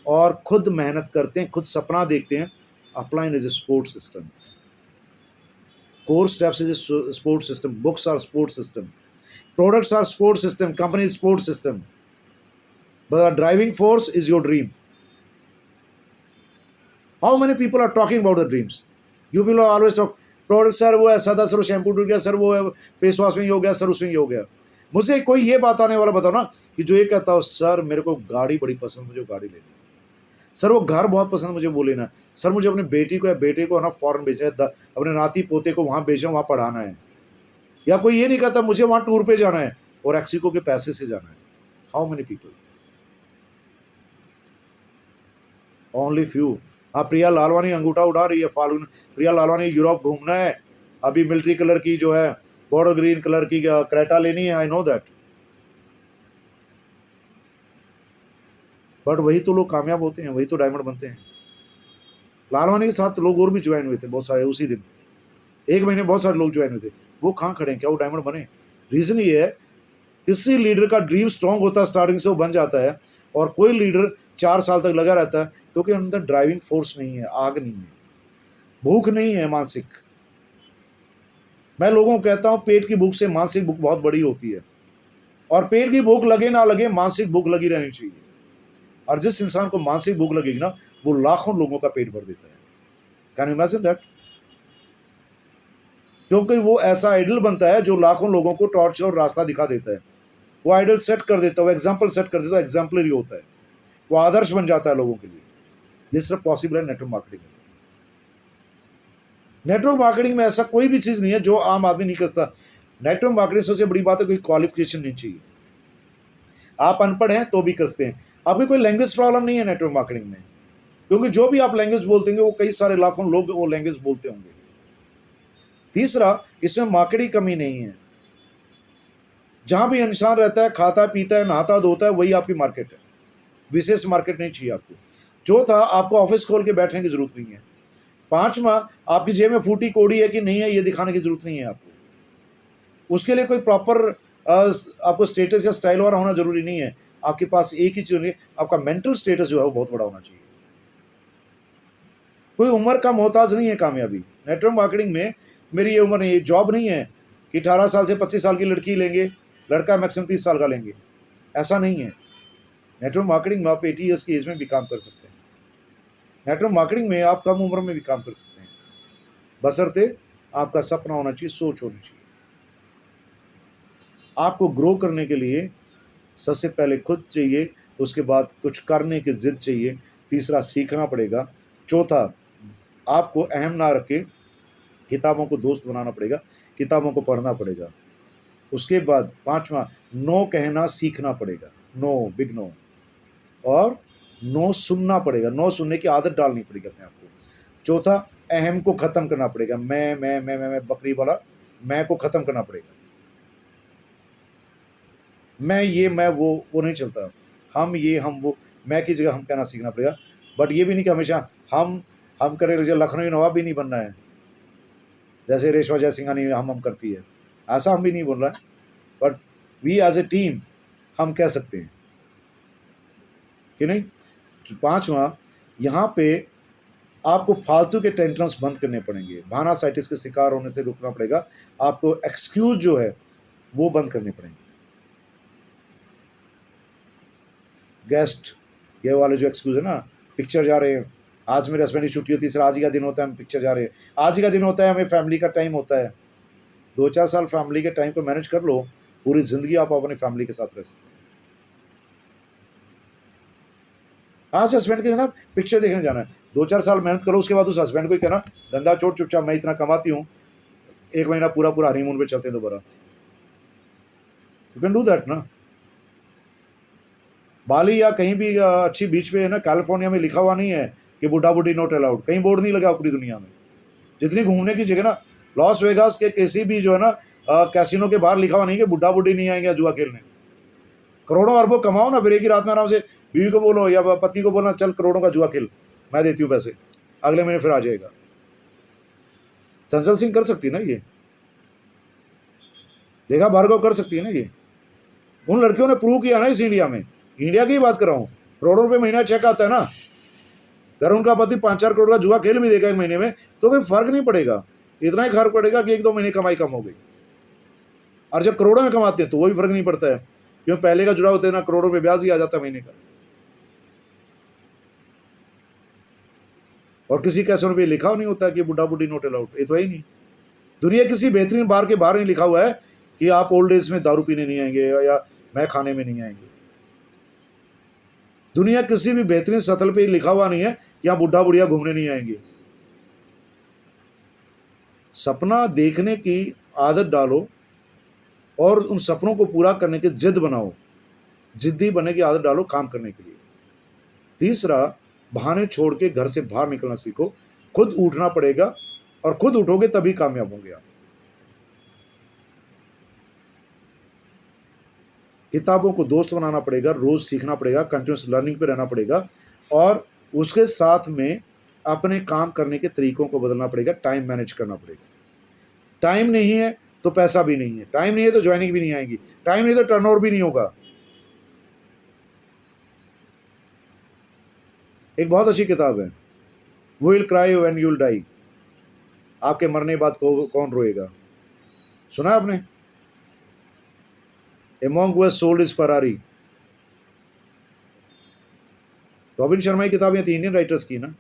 और खुद मेहनत करते हैं, खुद सपना देखते हैं, upline is a support system, course steps is a support system, books are support system, products are support system, company is support system, but the driving force is your dream. How many people are talking about the dreams? You people always talk product, sir वो ऐसा था, sir वो shampoo टूट गया, sir वो face wash में ही हो गया, सर उसमें ही हो गया। मुझे कोई ये बताने वाला बताओ ना कि जो ये कहता हो सर मेरे को गाड़ी बड़ी पसंद, मुझे गाड़ी लेनी, सर वो घर बहुत पसंद, मुझे वो लेना, सर मुझे अपनी बेटी को या बेटे को ना फॉरेन भेजना है, अपने नाती पोते को वहाँ भेजना, वहाँ पढ़ाना है। या कोई ये नहीं कहता मुझे वहाँ टूर पे जाना है और एक्सिको के पैसे से जाना है। How many people? Only few. हाँ, प्रिया लालवानी अंगूठा उठा रही है, फाल्गुन प्रिया लालवानी यूरोप घूमना है, अभी मिलिट्री कलर की जो है बॉर्डर ग्रीन कलर की क्रेटा लेनी है, आई नो दैट। बट वही तो लोग कामयाब होते हैं, वही तो डायमंड बनते हैं। लालवानी के साथ लोग और भी ज्वाइन हुए थे बहुत सारे, उसी दिन 1 महीने बहुत सारे लोग ज्वाइन हुए थे। वो कहाँ खड़े हैं? क्या वो डायमंड बने? रीजन ये है, किसी लीडर का ड्रीम स्ट्रांग होता है, स्टार्टिंग से वो बन जाता है, और कोई लीडर 4 साल तक लगा रहता है क्योंकि अंदर ड्राइविंग फोर्स नहीं है, आग नहीं है, भूख नहीं है मानसिक, मैं लोगों को कहता हूं पेट की भूख से मानसिक भूख बहुत बड़ी होती है, और पेट की भूख लगे ना लगे, मानसिक भूख लगी रहनी चाहिए। और जिस इंसान को मानसिक भूख लगेगी ना, वो लाखों लोगों का पेट भर देता है। Can you imagine that? क्योंकि वो ऐसा आइडल बनता है जो लाखों लोगों को टॉर्च और रास्ता दिखा देता है। वो आइडल सेट कर देता है, वो एग्जाम्पल सेट कर देता है, एग्जाम्पलरी होता है, वो आदर्श बन जाता है लोगों के लिए। ये सिर्फ पॉसिबल है नेटवर्क मार्केटिंग में। नेटवर्क मार्केटिंग में ऐसा कोई भी चीज़ नहीं है जो आम आदमी नहीं कर सकता। नेटवर्क मार्केटिंग सबसे बड़ी बात है, कोई क्वालिफिकेशन नहीं चाहिए। आप अनपढ़ हैं तो भी कर सकते हैं। आपकी कोई लैंग्वेज प्रॉब्लम नहीं है नेटवर्क मार्केटिंग में, क्योंकि जो भी आप लैंग्वेज बोलते होंगे वो कई सारे लाखों लोग वो लैंग्वेज बोलते होंगे। तीसरा, इसमें मार्केट की कमी नहीं है। जहां भी इंसान रहता है, खाता पीता है, नहाता धोता है, वही आपकी मार्केट है। विशेष मार्केट नहीं चाहिए आपको। चौथा, आपको ऑफिस खोल के बैठने की जरूरत नहीं है। पांचवा, आपकी जेब में फूटी कोड़ी है कि नहीं है ये दिखाने की जरूरत नहीं है आपको। उसके लिए कोई प्रॉपर आपको स्टेटस या स्टाइल वाला होना जरूरी नहीं है। आपके पास एक ही चीज होनी है, आपका मेंटल स्टेटस जो है वो बहुत बड़ा होना चाहिए। कोई उम्र का मोहताज नहीं है कामयाबी। नेटवर्क मार्केटिंग में मेरी ये उम्र नहीं है, जॉब नहीं है कि 18 साल से 25 साल की लड़की लेंगे, लड़का मैक्सिमम 30 साल का लेंगे, ऐसा नहीं है। नेटवर्क मार्केटिंग में आप 80 ईयर्स की एज में भी काम कर सकते हैं। नेटवर्क मार्केटिंग में आप कम उम्र में भी काम कर सकते हैं, बशर्ते आपका सपना होना चाहिए, सोच होनी चाहिए। आपको ग्रो करने के लिए सबसे पहले खुद चाहिए, उसके बाद कुछ करने की जिद चाहिए, तीसरा सीखना पड़ेगा, चौथा आपको अहम ना रखे किताबों को दोस्त बनाना पड़ेगा, किताबों को पढ़ना पड़ेगा, उसके बाद पांचवा नो कहना सीखना पड़ेगा, नो, बिग नो, और नो सुनना पड़ेगा, नो सुनने की आदत डालनी पड़ेगी अपने आप को। चौथा, अहम को खत्म करना पड़ेगा, मैं बकरी वाला मैं को खत्म करना पड़ेगा। मैं ये मैं वो नहीं चलता। हम ये हम वो, मैं की जगह हम कहना सीखना पड़ेगा। बट ये भी नहीं कि हमेशा हम करें, लखनऊ नवाब भी नहीं बनना है जैसे रेशमा जयसिंघानी हम करती है, ऐसा हम भी नहीं बोल रहा है। But we as a team हम कह सकते हैं कि नहीं। पांचवा, यहाँ पे आपको फालतू के टेंट्रम्स बंद करने पड़ेंगे, भानासाइटिस के शिकार होने से रुकना पड़ेगा, आपको एक्सक्यूज जो है वो बंद करने पड़ेंगे। गेस्ट ये वाले जो एक्सक्यूज है ना, पिक्चर जा रहे हैं, आज मेरे हस्बैंड की छुट्टी होती है सर, आज ही का दिन होता है, हम पिक्चर जा रहे हैं, आज ही का दिन होता है, हमें फैमिली का टाइम होता है। 2-4 साल फैमिली के टाइम को मैनेज कर लो, पूरी जिंदगी आप अपनी फैमिली के साथ रह सकते हैं। आज हस्बैंड के साथ पिक्चर देखने जाना है, 2-4 साल मेहनत करो, उसके बाद उस हस्बैंड को ही कहना धंधा छोड़ चुपचाप, मैं इतना कमाती हूँ, 1 महीना पूरा पूरा हनीमून पे चलते हैं दोबारा। यू कैन डू दैट ना। बाली या कहीं भी अच्छी बीच पे है ना, कैलिफोर्निया में लिखा हुआ नहीं है कि बुढ़ा बुढ़ी नॉट अलाउड, कहीं बोर्ड नहीं लगा पूरी दुनिया में। जितनी घूमने की जगह ना, लॉस वेगास के किसी भी जो है ना कैसीनो के बाहर लिखा हुआ नहीं कि बुढ़ा बुढ़ी नहीं आएंगे जुआ खेलने। करोड़ों अरबों कमाओ ना, फिर एक ही रात में आराम से बीवी को बोलो या पति को बोलना चल करोड़ों का जुआ खेल, मैं देती हूँ पैसे, अगले महीने फिर आ जाएगा। चंचल सिंह कर सकती है ना ये, रेखा भार्गव कर सकती है ना ये। उन लड़कियों ने प्रूव किया ना इस इंडिया में, इंडिया की बात कर रहा हूँ, करोड़ों रुपये महीना चेक आता है ना। अगर उनका पति 5-4 करोड़ का जुआ खेल भी देगा 1 महीने में तो कोई फर्क नहीं पड़ेगा, इतना ही फर्क पड़ेगा कि 1-2 महीने कमाई कम हो गई। और जब करोड़ों में कमाते हैं तो वो भी फर्क नहीं पड़ता है, क्यों पहले का जुड़ा होता है ना, करोड़ों में ब्याज ही आ जाता है महीने का। और किसी कैसे पे लिखा नहीं होता कि बुढ़ा बुढ़ी नोट अलाउड, ये तो है ही नहीं। दुनिया किसी बेहतरीन बार के बाहर नहीं लिखा हुआ है कि आप ओल्ड एज में दारू पीने नहीं आएंगे या मैं खाने में नहीं आएंगे। दुनिया किसी भी बेहतरीन सतल पे लिखा हुआ नहीं है कि यहाँ बुढ़ा बुढ़िया घूमने नहीं आएंगे। सपना देखने की आदत डालो और उन सपनों को पूरा करने की जिद बनाओ, जिद्दी बनने की आदत डालो काम करने के लिए। तीसरा, बहाने छोड़ के घर से बाहर निकलना सीखो, खुद उठना पड़ेगा और खुद उठोगे तभी कामयाब होंगे आप। किताबों को दोस्त बनाना पड़ेगा, रोज सीखना पड़ेगा, कंटिन्यूस लर्निंग पे रहना पड़ेगा, और उसके साथ में अपने काम करने के तरीकों को बदलना पड़ेगा, टाइम मैनेज करना पड़ेगा। टाइम नहीं है तो पैसा भी नहीं है, टाइम नहीं है तो ज्वाइनिंग भी नहीं आएगी, टाइम नहीं तो टर्नओवर भी नहीं होगा। एक बहुत अच्छी किताब है, who will cry when you will die, आपके मरने के बाद कौन रोएगा। सुना है आपने? A monk who has sold his Ferrari. Robin Sharma की किताबें थी, इंडियन राइटर्स की ना,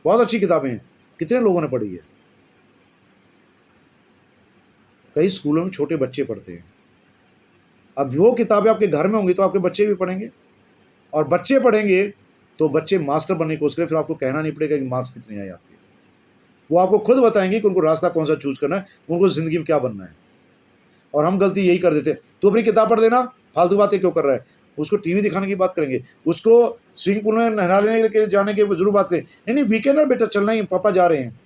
बहुत अच्छी किताबें हैं, कितने लोगों ने पढ़ी है? कई स्कूलों में छोटे बच्चे पढ़ते हैं। अब वो किताबें आपके घर में होंगी तो आपके बच्चे भी पढ़ेंगे, और बच्चे पढ़ेंगे तो बच्चे मास्टर बनने की कोशिश करें, फिर आपको कहना नहीं पड़ेगा कि मार्क्स कितने आए आपके। वो आपको खुद बताएंगे कि उनको रास्ता कौन सा चूज करना है, उनको ज़िंदगी में क्या बनना है। और हम गलती यही कर देते हैं, तो अपनी किताब पढ़ देना, फालतू बातें क्यों कर रहा है। उसको टीवी दिखाने की बात करेंगे, उसको स्विमिंग पूल में नहलाने के जाने की जरूर बात करें, नहीं नहीं वीकेंड है बेटा, चलना ही, पापा जा रहे हैं।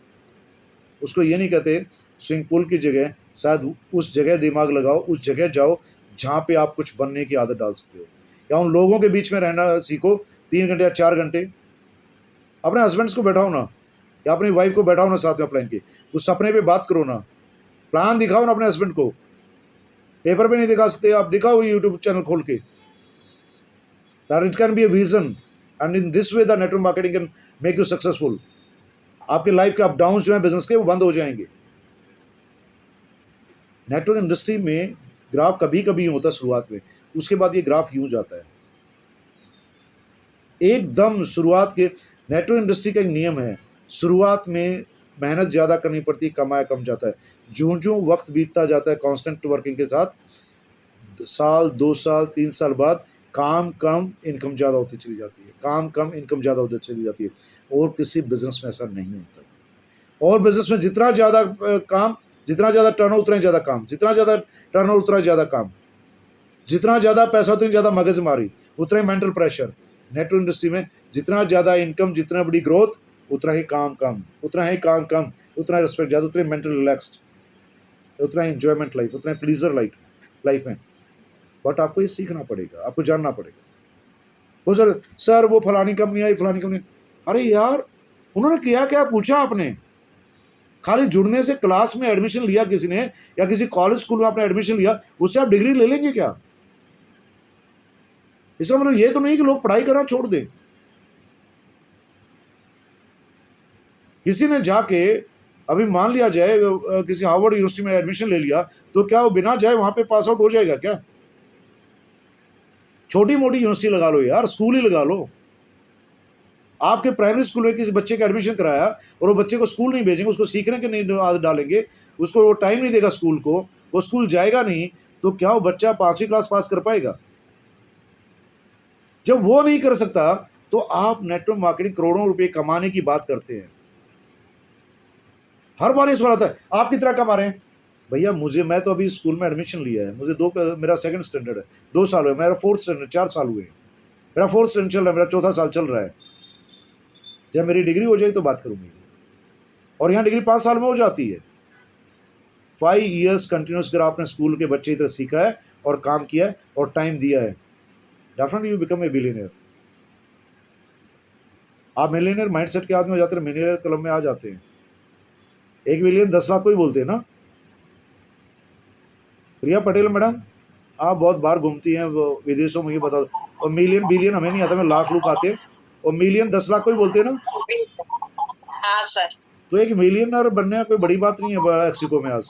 उसको ये नहीं कहते स्विमिंग पूल की जगह शायद उस जगह दिमाग लगाओ, उस जगह जाओ जहाँ पे आप कुछ बनने की आदत डाल सकते हो, या उन लोगों के बीच में रहना सीखो 3 घंटे या 4 घंटे। अपने हस्बैंड्स को बैठाओ ना, या अपनी वाइफ को बैठाओ ना साथ में प्लान के, उस सपने पे बात करो ना, प्लान दिखाओ ना अपने हस्बैंड को। पेपर पे नहीं दिखा सकते आप, दिखाओ यूट्यूब चैनल खोल के, that it can be a vision, and in this way the network marketing can make you successful. आपके लाइफ के अप डाउन जो है बिजनेस के, वो बंद हो जाएंगे। नेटवर्क इंडस्ट्री में ग्राफ कभी कभी यूँ होता है शुरुआत में, उसके बाद ये ग्राफ यूँ जाता है एकदम। शुरुआत के नेटवर्क इंडस्ट्री का एक नियम है, शुरुआत में मेहनत ज़्यादा करनी पड़ती है, कमाया कम जाता है। जो जो वक्त बीतता जाता है कांस्टेंट वर्किंग के साथ, साल 2 साल 3 साल बाद काम कम इनकम ज़्यादा होती चली जाती है, काम कम इनकम ज़्यादा होती चली जाती है। और किसी बिजनेस में ऐसा नहीं होता। और बिजनेस में जितना ज़्यादा काम, जितना ज़्यादा टर्नओवर उतना ही ज़्यादा काम, जितना ज़्यादा टर्नओवर उतना ही ज़्यादा काम, जितना ज़्यादा पैसा उतनी ज़्यादा मगजमारी, उतना ही मेंटल प्रेशर। नेटवर्क इंडस्ट्री में जितना ज़्यादा इनकम, जितना बड़ी ग्रोथ, उतना ही काम कम, उतना ही काम कम, उतना रिस्पेक्ट ज़्यादा, उतनी मेंटल रिलैक्स्ड, उतना एंजॉयमेंट लाइफ, उतना प्लीजर लाइफ है। बट आपको ये सीखना पड़ेगा, आपको जानना पड़ेगा। वो सर वो फलानी कंपनी आई, फलानी कंपनी, अरे यार उन्होंने किया क्या पूछा आपने? खाली जुड़ने से क्लास में एडमिशन लिया किसी ने, या किसी कॉलेज स्कूल में आपने एडमिशन लिया, उससे आप डिग्री ले लेंगे क्या? इसका मतलब ये तो नहीं कि लोग पढ़ाई करना छोड़ दें। किसी ने जाके, अभी मान लिया जाए किसी हार्वर्ड यूनिवर्सिटी में एडमिशन ले लिया, तो क्या वो बिना जाए वहां पे पास आउट हो जाएगा क्या? छोटी मोटी यूनिवर्सिटी लगा लो यार, स्कूल ही लगा लो। आपके प्राइमरी स्कूल में किसी बच्चे का एडमिशन कराया और वो बच्चे को स्कूल नहीं भेजेंगे, उसको सीखने के नहीं आदत डालेंगे, उसको वो टाइम नहीं देगा स्कूल को, वो स्कूल जाएगा नहीं, तो क्या वो बच्चा 5वीं क्लास पास कर पाएगा? जब वो नहीं कर सकता, तो आप नेटवर्क मार्केटिंग करोड़ों रुपए कमाने की बात करते हैं। हर बार ये सवाल आता है, आप कितना कमा रहे हैं? भैया मैं तो अभी स्कूल में एडमिशन लिया है, मेरा 2nd स्टैंडर्ड है, 2 साल हुए, मेरा 4th स्टैंडर्ड 4 साल हुए, मेरा 4th स्टैंडर्ड चल रहा है, मेरा 4था साल चल रहा है। जब मेरी डिग्री हो जाएगी तो बात करूंगी। और यहाँ डिग्री 5 साल में हो जाती है। 5 years कंटिन्यूस अगर आपने स्कूल के बच्चे की तरह सीखा है और काम किया है और टाइम दिया है, definitely you become a billionaire. आप मिलियनियर माइंडसेट के आदमी हो जाते हैं, मिलियनियर क्लब में आ जाते हैं। 1 मिलियन 10 लाख को ही बोलते हैं ना। प्रिया पटेल मैडम, आप बहुत बार घूमती हैं विदेशों में, ये बता दो। और मिलियन बिलियन हमें नहीं आता, मैं लाख लोग आते हैं, और मिलियन 10 लाख को ही बोलते हैं ना। हाँ सर। तो एक मिलियनर बनने कोई बड़ी बात नहीं है एक्सिको में। आज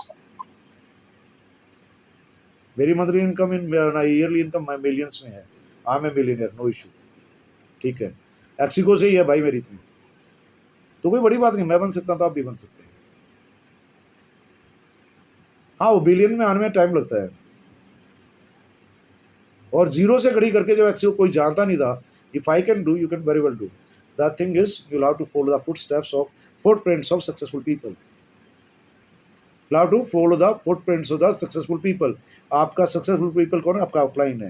मेरी monthly income yearly income millions में है। हाँ मैं मिलियनर, नो इशू, ठीक है, एक्सिको से ही है भाई मेरी इतनी, तो कोई बड़ी बात नहीं, मैं बन सकता तो आप भी बन सकते हैं। हाँ वो बिलियन में आने में टाइम लगता है, और जीरो से खड़ी करके जब एक्सिको कोई जानता नहीं था, if I can do, you can very well do. The thing is you have to follow the footsteps of footprints of successful people. You have to follow the footprints of the successful people। आपका successful people कौन है? आपका upline है।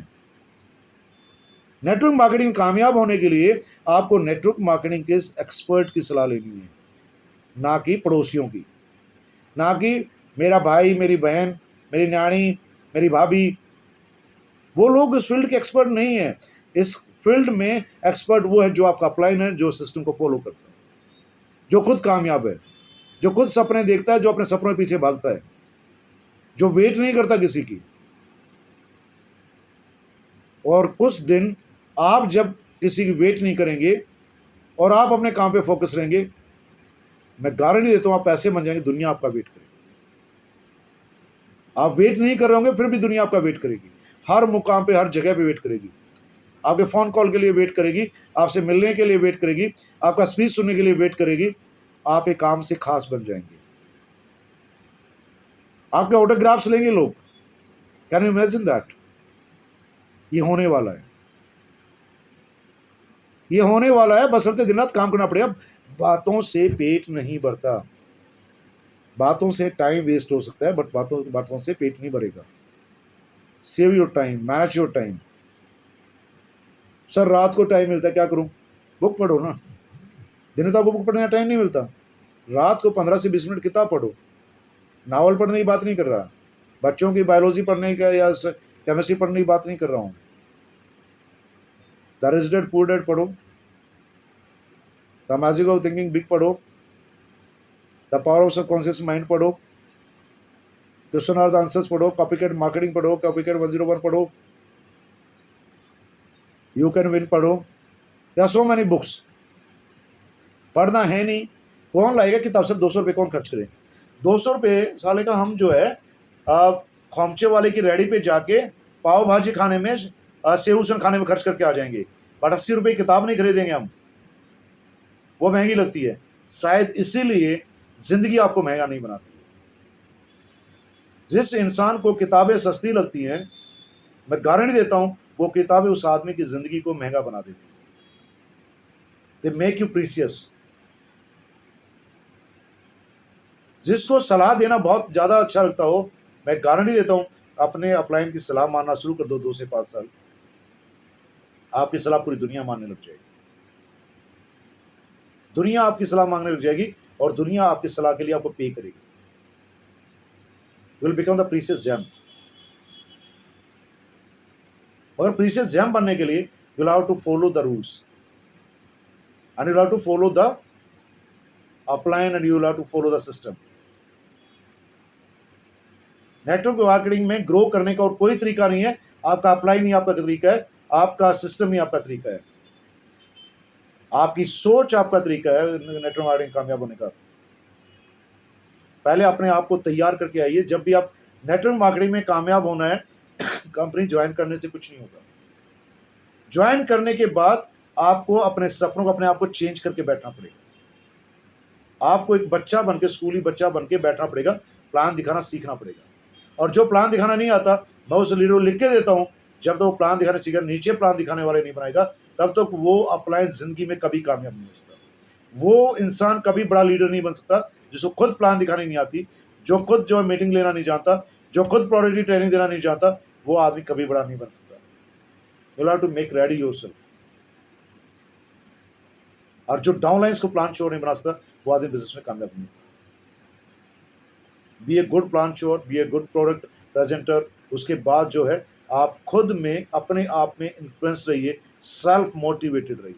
Network marketing में कामयाब होने के लिए आपको नेटवर्क मार्केटिंग के एक्सपर्ट की सलाह लेनी है, ना कि पड़ोसियों की, ना कि मेरा भाई, मेरी बहन, मेरी न्याणी, मेरी भाभी। वो लोग इस फील्ड के एक्सपर्ट नहीं है। इस फील्ड में एक्सपर्ट वो है जो आपका अपलाइन है, जो सिस्टम को फॉलो करता है, जो खुद कामयाब है, जो खुद सपने देखता है, जो अपने सपनों के पीछे भागता है, जो वेट नहीं करता किसी की। और कुछ दिन आप जब किसी की वेट नहीं करेंगे और आप अपने काम पे फोकस रहेंगे, मैं गारंटी देता हूँ आप पैसे बन जाएंगे, दुनिया आपका वेट करेगी। आप वेट नहीं कर रहे होंगे फिर भी दुनिया आपका वेट करेगी, हर मुकाम पे, हर जगह पे वेट करेगी, आपके फ़ोन कॉल के लिए वेट करेगी, आपसे मिलने के लिए वेट करेगी, आपका स्पीच सुनने के लिए वेट करेगी। आप एक काम से खास बन जाएंगे, आपके ऑटोग्राफ्स लेंगे लोग। Can you imagine that? ये होने वाला है, ये होने वाला है, बशर्ते दिन रात काम करना पड़ेगा। बातों से पेट नहीं भरता, बातों से टाइम वेस्ट हो सकता है, बट बातों बातों से पेट नहीं भरेगा। Save your time, manage your time. Sir रात को टाइम मिलता है, क्या करूं? बुक पढ़ो ना, दिन में तो आपको बुक पढ़ने का टाइम नहीं मिलता। रात को 15 से 20 मिनट किताब पढ़ो। नावल पढ़ने की बात नहीं कर रहा, बच्चों की बायोलॉजी पढ़ने का या केमिस्ट्री पढ़ने की बात नहीं कर रहा हूँ। The rich dad poor dad पढ़ो, the magic of thinking big पढ़ो, the power of subconscious mind पढ़ो, क्वेश्चन आर द आंसर्स पढ़ो, कॉपीकैट मार्केटिंग पढ़ो, कॉपीकैट 101 पढ़ो, यू कैन विन पढ़ो। There are so many books. पढ़ना है नहीं, कौन लाएगा किताब? सिर्फ 200 रुपये कौन खर्च करे? 200 रुपये साले का हम जो है खोमचे वाले की रेडी पे जाके पाव भाजी खाने में, सेव खाने में खर्च करके आ जाएंगे, बट 80 रुपये किताब नहीं खरीदेंगे हम, वो महंगी लगती है। शायद इसीलिए जिंदगी आपको महंगा नहीं बनाती है। जिस इंसान को किताबें सस्ती लगती हैं, मैं गारंटी देता हूं वो किताबें उस आदमी की जिंदगी को महंगा बना देती है। They make you precious. जिसको सलाह देना बहुत ज़्यादा अच्छा लगता हो, मैं गारंटी देता हूं अपने अपलाइन की सलाह मानना शुरू कर दो, 2 से 5 साल, आपकी सलाह पूरी दुनिया मानने लग जाएगी। दुनिया आपकी सलाह मांगने लग जाएगी और दुनिया आपकी सलाह के लिए आपको पे करेगी। You will become the precious gem. मगर प्रीशियस जेम बनने के लिए you will have to follow the rules and you will have to follow the upline and you will have to follow the system. Network marketing में grow करने का और कोई तरीका नहीं है। आपका अपलाइन ही आपका तरीका है, आपका सिस्टम ही आपका तरीका है, आपकी सोच आपका तरीका है नेटवर्क मार्केटिंग कामयाब होने का। पहले अपने आप को तैयार करके आइए। जब भी आप नेटवर्क मार्केटिंग में कामयाब होना है, कंपनी ज्वाइन करने से कुछ नहीं होगा। ज्वाइन करने के बाद आपको अपने सपनों को, अपने आप को चेंज करके बैठना पड़ेगा। आपको एक बच्चा बनके, स्कूली बच्चा बनके बैठना पड़ेगा, प्लान दिखाना सीखना पड़ेगा। और जो प्लान दिखाना नहीं आता, मैं उस लीडर को लिख के देता हूँ, जब तक वो प्लान दिखाना सीखेगा, नीचे प्लान दिखाने वाले नहीं बनाएगा, तब तक वो अपलाइन जिंदगी में कभी कामयाब नहीं हो सकता। वो इंसान कभी बड़ा लीडर नहीं बन सकता जिसको खुद प्लान दिखानी नहीं आती, जो खुद जो मीटिंग लेना नहीं जानता, जो खुद प्रोडक्ट की ट्रेनिंग देना नहीं जानता, वो आदमी कभी बड़ा नहीं बन सकता। You have to make ready yourself. और जो डाउनलाइंस को प्लान श्योर नहीं बना सकता, वो आदमी बिजनेस में कामयाब नहीं होता। Be a good plan sure, be a good product presenter. उसके बाद जो है आप खुद में, अपने आप में इन्फ्लुएंस रहिए, सेल्फ मोटिवेटेड रहिए।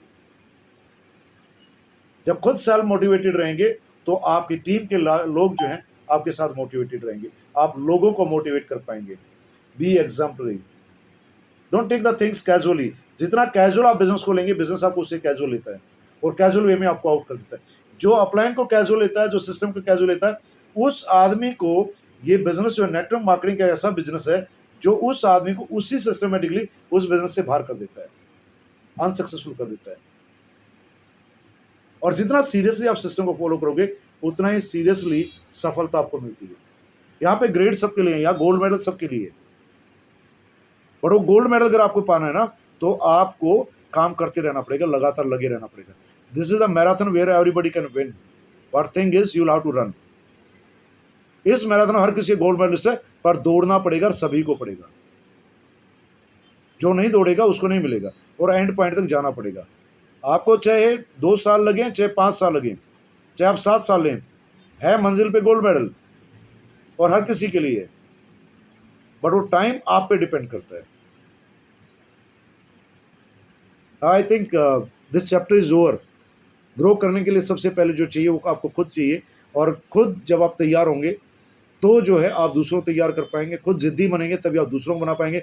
जब खुद सेल्फ मोटिवेटेड रहेंगे तो आपकी टीम के लोग जो हैं आपके साथ मोटिवेटेड रहेंगे, आप लोगों को मोटिवेट कर पाएंगे। Be exemplary, don't take the things casually. जितना कैजुअल आप बिजनेस को लेंगे, बिजनेस आपको उससे कैजुअल लेता है और कैजुअल वे में आपको आउट कर देता है। जो अपलाइन को कैजुअल लेता है, जो सिस्टम को कैजुअल लेता है, उस आदमी को ये बिजनेस जो नेटवर्क मार्केटिंग का ऐसा बिजनेस है जो उस आदमी को उसी सिस्टमेटिकली उस बिजनेस से बाहर कर देता है, अनसक्सेसफुल कर देता है। और जितना सीरियसली आप सिस्टम को फॉलो करोगे, उतना ही सीरियसली सफलता आपको मिलती है। यहाँ पे ग्रेड सबके लिए है, यहाँ गोल्ड मेडल सबके लिए है, बट वो गोल्ड मेडल अगर आपको पाना है ना, तो आपको काम करते रहना पड़ेगा, लगातार लगे रहना पड़ेगा। This is the marathon where everybody can win, but thing is you will have to run. इस मैराथन हर किसी गोल्ड मेडलिस्ट है, पर दौड़ना पड़ेगा, सभी को पड़ेगा। जो नहीं दौड़ेगा उसको नहीं मिलेगा, और एंड पॉइंट तक जाना पड़ेगा। आपको चाहे 2 साल लगे, चाहे 5 साल लगे, चाहे आप 7 साल लें, है मंजिल पे गोल्ड मेडल, और हर किसी के लिए, बट वो टाइम आप पे डिपेंड करता है। I think this chapter is over. Grow करने के लिए सबसे पहले जो चाहिए वो आपको खुद चाहिए, और खुद जब आप तैयार होंगे तो जो है आप दूसरों को तैयार कर पाएंगे। खुद जिद्दी बनेंगे तभी आप दूसरों को बना पाएंगे।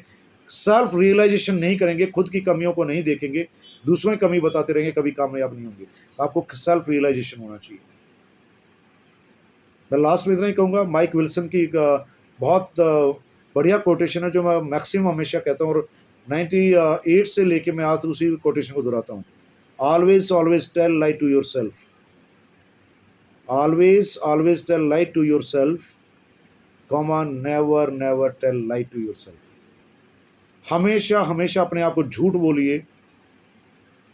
सेल्फ रियलाइजेशन नहीं करेंगे, खुद की कमियों को नहीं देखेंगे, दूसरों की कमी बताते रहेंगे, कभी कामयाब नहीं होंगे। आपको सेल्फ रियलाइजेशन होना चाहिए। मैं लास्ट में इतना ही कहूँगा, माइक विल्सन की एक बहुत बढ़िया कोटेशन है जो मैं मैक्सिमम हमेशा कहता हूँ, और 98 से लेके मैं आज तक उसी कोटेशन को दोहराता हूँ। Always always tell lie to yourself, always always tell lie to yourself, comma never never tell lie to yourself. हमेशा हमेशा अपने आप को झूठ बोलिए,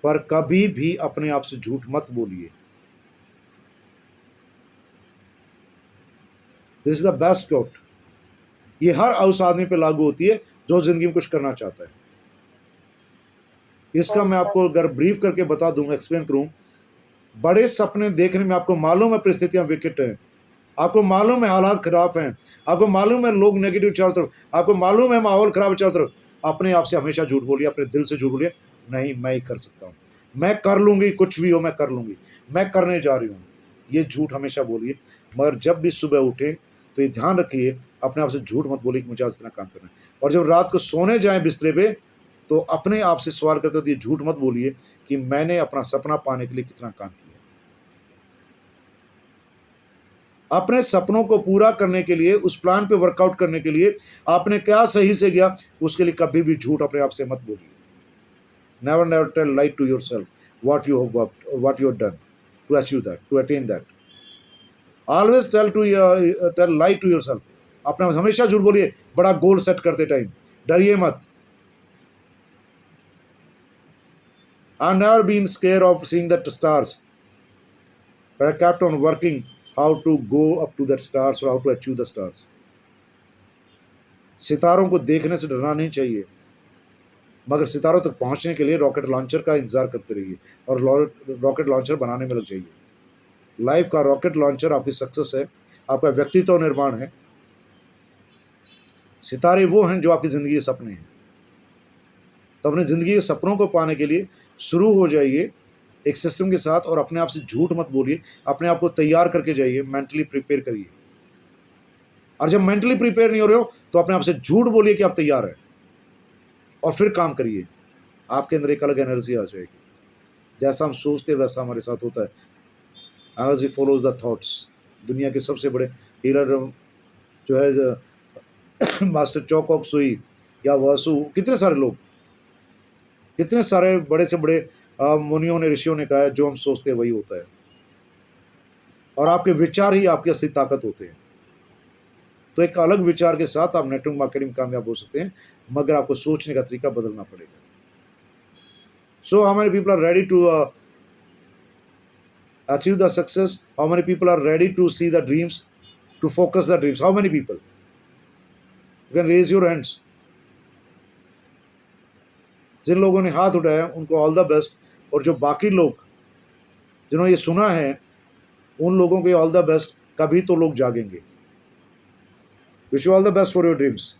पर कभी भी अपने आप से झूठ मत बोलिए। This is the best quote. ये हर उस आदमी पे लागू होती है जो जिंदगी में कुछ करना चाहता है। इसका मैं आपको अगर ब्रीफ करके बता दूं, एक्सप्लेन करूं, बड़े सपने देखने में आपको मालूम है परिस्थितियां विकट हैं, आपको मालूम है हालात खराब हैं, आपको मालूम है लोग नेगेटिव चारों तरफ, आपको मालूम है माहौल खराब है चारों तरफ, अपने आप से हमेशा झूठ बोलिए, अपने दिल से झूठ बोलिए, नहीं मैं ही कर सकता हूँ, मैं कर लूंगी, कुछ भी हो मैं कर लूंगी, मैं करने जा रही हूँ। ये झूठ हमेशा बोलिए। मगर जब भी सुबह उठें तो ये ध्यान रखिए, अपने आप से झूठ मत बोलिए कि मुझे आज इतना काम करना है। और जब रात को सोने जाएं बिस्तरे पे, तो अपने आप से सवाल करते हो तो ये झूठ मत बोलिए कि मैंने अपना सपना पाने के लिए कितना काम किया। अपने सपनों को पूरा करने के लिए, उस प्लान पे वर्कआउट करने के लिए आपने क्या सही से किया, उसके लिए कभी भी झूठ अपने आप से मत बोलिए। Never never tell lie to yourself what you have worked or what you have done to achieve that, to attain that. Always tell lie to yourself. अपने हमेशा झूठ बोलिए बड़ा गोल सेट करते टाइम, डरिए मत। I've never been scared of seeing the stars, but I kept on working how to go up to that stars or how to achieve the stars. सितारों को देखने से डरना नहीं चाहिए, मगर सितारों तक पहुंचने के लिए रॉकेट लॉन्चर का इंतजार करते रहिए और रॉकेट लॉन्चर बनाने में लग जाइए। लाइफ का रॉकेट लॉन्चर आपकी सक्सेस है, आपका व्यक्तित्व निर्माण है। सितारे वो हैं जो आपकी ज़िंदगी के सपने हैं। तो अपनी ज़िंदगी के सपनों को पाने के लिए शुरू हो जाइए एक सिस्टम के साथ, और अपने आप से झूठ मत बोलिए, अपने आप को तैयार करके जाइए, मेंटली प्रिपेयर करिए। और जब मेंटली प्रिपेयर नहीं हो रहे हो तो अपने आप से झूठ बोलिए कि आप तैयार हैं, और फिर काम करिए। आपके अंदर एक अलग एनर्जी आ जाएगी। जैसा हम सोचते हैं वैसा हमारे साथ होता है। Energy follows the thoughts. दुनिया के सबसे बड़े हीलर जो है मास्टर चौकॉक सुई या वासु, कितने सारे लोग, कितने सारे बड़े से बड़े मुनियों ने, ऋषियों ने कहा है, जो हम सोचते हैं वही होता है। और आपके विचार ही आपकी असली ताकत होते हैं। तो एक अलग विचार के साथ आप नेटवर्क मार्केटिंग में कामयाब हो सकते हैं, मगर आपको सोचने का तरीका बदलना पड़ेगा। So how many people are ready to achieve the success? How many people are ready to see the dreams, to focus the dreams? How many people? You can raise your hands. जिन लोगों ने हाथ उठाया उनको all the best, और जो बाकी लोग जिन्होंने ये सुना है उन लोगों को ऑल द बेस्ट। कभी तो लोग जागेंगे। Wish you all the best for your dreams.